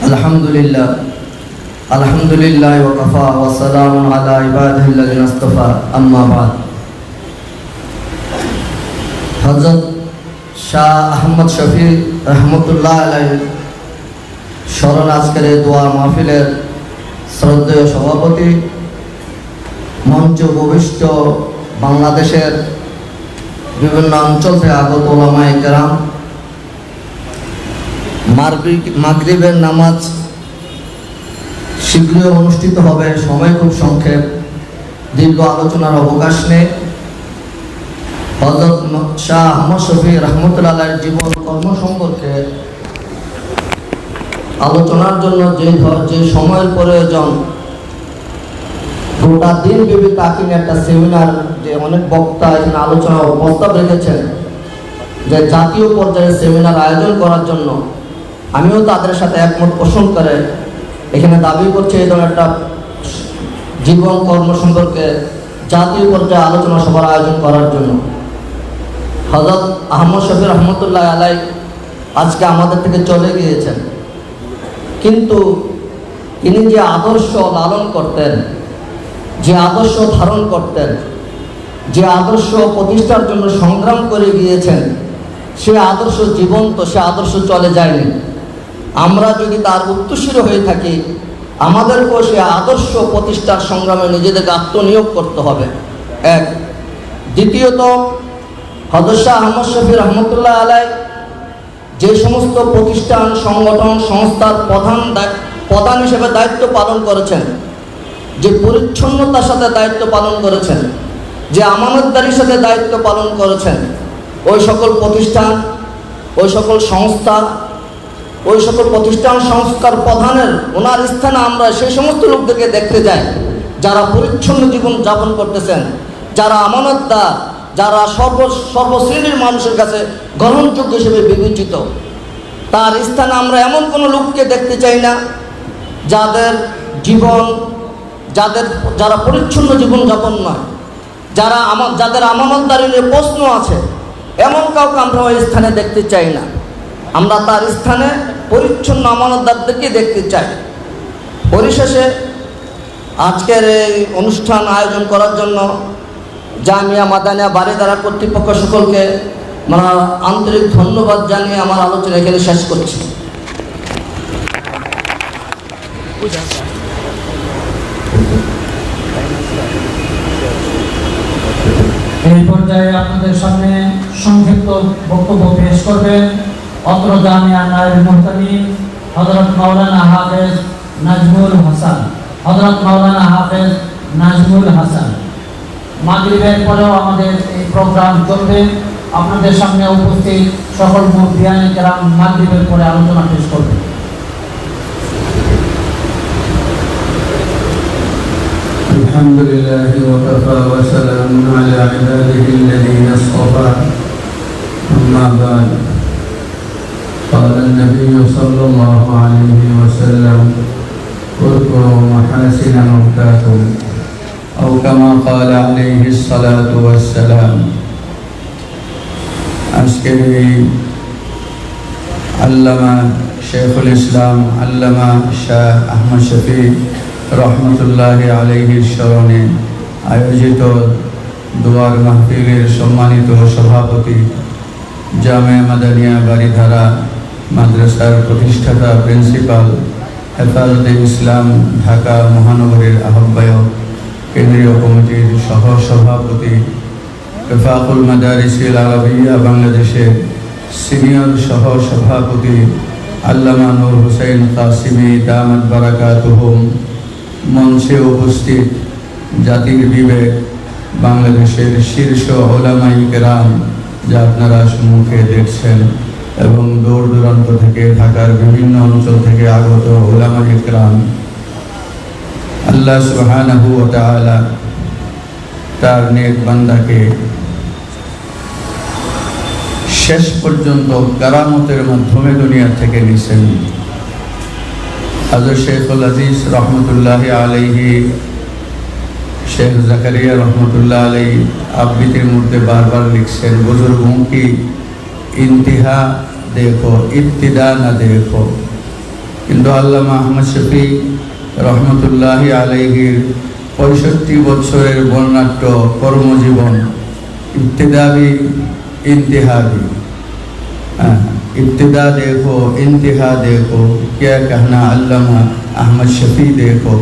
আলহামদুলিল্লাহ, আলহামদুলিল্লাহ ওয়া কাফা ওয়া সালামুন আলা ইবাদিহিল্লাযিনা ইসতাফা, আম্মা বা'দ। হযরত শাহ আহমদ শফি রহমতুল্লাহ আলাইহি স্মরণ আজকের এই দোয়া মাহফিলের শ্রদ্ধেয় সভাপতি, মঞ্চ উপবিষ্ট বাংলাদেশের বিভিন্ন অঞ্চল থেকে আগত উলামায়ে কেরাম, মাগরিবের নামাজ শীঘ্রই অনুষ্ঠিত হবে, সময় খুব সংক্ষেপ, দীর্ঘ আলোচনার অবকাশ নেই। হযরত শাহ আহমদ শফি রহমতুল্লাহ আলাইহির জীবন কর্ম সম্পর্কে আলোচনার জন্য যে সময়ের প্রয়োজন, গোটা দিন ব্যাপী তাকে নিয়ে একটা সেমিনার, যে অনেক বক্তা এখানে আলোচনা ও প্রস্তাব রেখেছেন যে জাতীয় পর্যায়ে সেমিনার আয়োজন করার জন্য, আমিও তাদের সাথে একমত পোষণ করে এখানে দাবি করছি এই ধরনের একটা জীবন কর্ম সম্পর্কে জাতীয় পর্যায়ে আলোচনা সভার আয়োজন করার জন্য। হযরত আহমদ শফি রহমতুল্লাহ আলাই আজকে আমাদের থেকে চলে গিয়েছেন, কিন্তু তিনি যে আদর্শ লালন করতেন, যে আদর্শ ধারণ করতেন, যে আদর্শ প্রতিষ্ঠার জন্য সংগ্রাম করে গিয়েছেন, সে আদর্শ জীবন্ত, সে আদর্শ চলে যায়নি। আমরা যদি তার উত্তরসূরি হয়ে থাকি, আমাদেরকেও সে আদর্শ প্রতিষ্ঠার সংগ্রামে নিজেদেরকে আত্মনিয়োগ করতে হবে। এক। দ্বিতীয়ত, হযরত শাহ আহমদ শফি রহমতুল্লাহ আলাই যে সমস্ত প্রতিষ্ঠান, সংগঠন, সংস্থার প্রধান হিসেবে দায়িত্ব পালন করেছেন, যে পরিচ্ছন্নতার সাথে দায়িত্ব পালন করেছেন, যে আমানতদারির সাথে দায়িত্ব পালন করেছেন, ওই সকল প্রতিষ্ঠান, ওই সকল সংস্থা, ওই সকল প্রতিষ্ঠান সংস্কার প্রধানের ওনার স্থানে আমরা সেই সমস্ত লোকদেরকে দেখতে যাই যারা পরিচ্ছন্ন জীবন যাপন করতেছেন, যারা আমানতদার, যারা সর্বশ্রেণীর মানুষের কাছে গ্রহণযোগ্য হিসেবে বিবেচিত। তার স্থানে আমরা এমন কোনো লোককে দেখতে চাই না যারা পরিচ্ছন্ন জীবন যাপন নয়, যাদের আমানতদারি নিয়ে প্রশ্ন আছে, এমন কাউকে আমরা ওই স্থানে দেখতে চাই না। আমরা তার স্থানে পরিচ্ছন্ন আমানতদারদেরকে দেখতে চাই। পরিশেষে আজকের এই অনুষ্ঠান আয়োজন করার জন্য জামিয়া মাদানিয়া বারিধারা কর্তৃপক্ষ সকলকে আন্তরিক ধন্যবাদ জানিয়ে আমার আলোচনা এখানে শেষ করছি। এই পর্যায়ে আপনাদের সামনে সংক্ষিপ্ত বক্তব্য পেশ করবেন অত্র জামিয়া নায়েব মুফতি হযরত মাওলানা হাফেজ নাজমুল হাসান। মাগরিবের পরেও আমাদের এই প্রোগ্রাম চলবে। আপনাদের সামনে উপস্থিত সকল মুফতিয়ানে কেরাম মাগরিবের পরে আলোচনা পেশ করবেন। আলহামদুলিল্লাহি ওয়া কাফা ওয়া সালামুন আলা ইবাদিহিল্লাযীনা ইসতাফা আম্মা বা'দ। قال النبي صلى الله عليه وسلم اذكروا محاسن موتاكم أو كما قال عليه الصلاة والسلام। আজকের এই আল্লামা শেখুল ইসলাম আল্লামা শাহ আহমদ শফি রহমতুল্লাহি আলাইহির স্মরণে আয়োজিত দোয়ার মাহফিলের সম্মানিত সভাপতি, জামিয়া মাদানিয়া বারিধারা মাদ্রাসার প্রতিষ্ঠাতা প্রিন্সিপাল, হেফাজতে ইসলাম ঢাকা মহানগরের আহ্বায়ক, কেন্দ্রীয় কমিটির সহ সভাপতি, রেফাকুল মাদারিসিল আরবিয়া বাংলাদেশের সিনিয়র সহ সভাপতি আল্লামা নূর হোসেন কাসিমি দামাত বারাকাতুহুম, মঞ্চে উপস্থিত জাতির বিবেক, বাংলাদেশের শীর্ষ উলামায়ে কেরাম যা আপনারা সম্মুখে দেখছেন, এবং দূর দূরান্ত থেকে ঢাকার বিভিন্ন অঞ্চল থেকে আগত উলামায়ে কেরাম, আল্লাহ সুবহানাহু ওয়া তাআলা তার নেক বান্দাকে শেষ পর্যন্ত কারামতের মাধ্যমে দুনিয়া থেকে নিছেন। হযরত শেখুল আজিজ রহমতুল্লাহি আলাইহি, শেখ জাকারিয়া রহমতুল্লাহ আলাইহি আবৃত্তির মধ্যে বারবার লিখছেন, বুজুর্গों की इंतहा देखो इब्तिदा न देखो। কিন্তু আল্লামা আহমদ শফি রহমতুল্লাহি আলাইহির 65 বছরের বর্ণাঢ্য কর্মজীবন, ইবতিদা भी इंतहा भी, इब्तिदा देखो इंतहा देखो, क्या कहना अल्लामा আহমদ শফি देखो,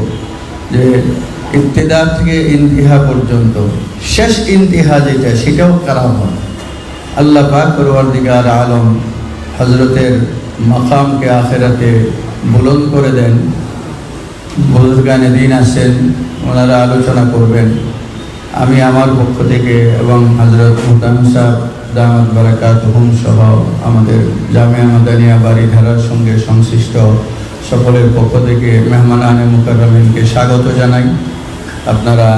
যে ইবতিদা থেকে ইন্তিহা পর্যন্ত শেষ ইন্তিহা যেটা, সেটাও কারামত। আল্লাহ পাক পরওয়ারদিগার আলম হজরতের মাকামকে আখিরাতে বুলন্দ করে দেন। বুজুর্গানে দিন আছেন, ওনারা আলোচনা করবেন। আমি আমার পক্ষ থেকে এবং হযরত মুহতামিম সাহেব দামাত বারাকাতুহুম সহ আমাদের জামিয়া মাদানিয়া বাড়িধারার সঙ্গে সংশ্লিষ্ট সকলের পক্ষ থেকে মেহমানানে মুকাররমিনকে স্বাগত জানাই। আপনারা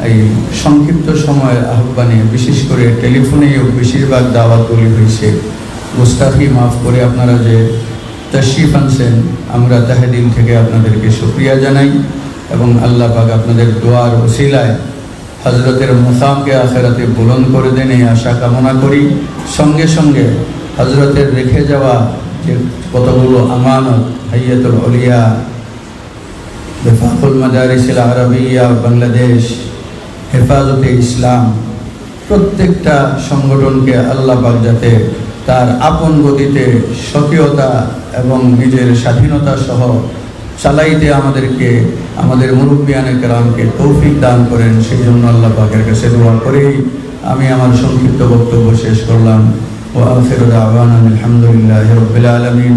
এই সংক্ষিপ্ত সময়ের আহ্বানে, বিশেষ করে টেলিফোনেও বেশিরভাগ দাওয়াতগুলি হয়েছে, গুস্তাখি মাফ করে আপনারা যে তশরিফ আনছেন, আমরা তাহে দিল থেকে আপনাদেরকে শুকরিয়া জানাই এবং আল্লাহ পাক আপনাদের দোয়ার ওসিলায় হজরতের মুকামকে আখিরাতে বুলন্দ করে দেন এই আশা কামনা করি। সঙ্গে সঙ্গে হজরতের রেখে যাওয়া যে কতগুলো আমানত, হাইয়াতুল আউলিয়া, বেফাকুল মাদারিসিল আরবিয়া বাংলাদেশ, হেফাজতে ইসলাম, প্রত্যেকটা সংগঠনকে আল্লাহ পাক যাতে তার আপন গতিতে স্বকীয়তা এবং নিজের স্বাধীনতা সহ চালাইতে আমাদেরকে, আমাদের মুরব্বিয়ানে কেরামকে তৌফিক দান করেন, সেই জন্য আল্লাহ পাকের কাছে দোয়া করেই আমি আমার সংক্ষিপ্ত বক্তব্য শেষ করলাম। ওয়া আখিরু দাওয়ানা আলহামদুলিল্লাহি রাব্বিল আলামিন।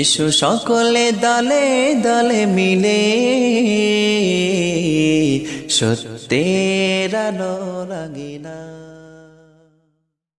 এসো সকলে দলে দলে মিলে সত্যের আলো রাঙিনা।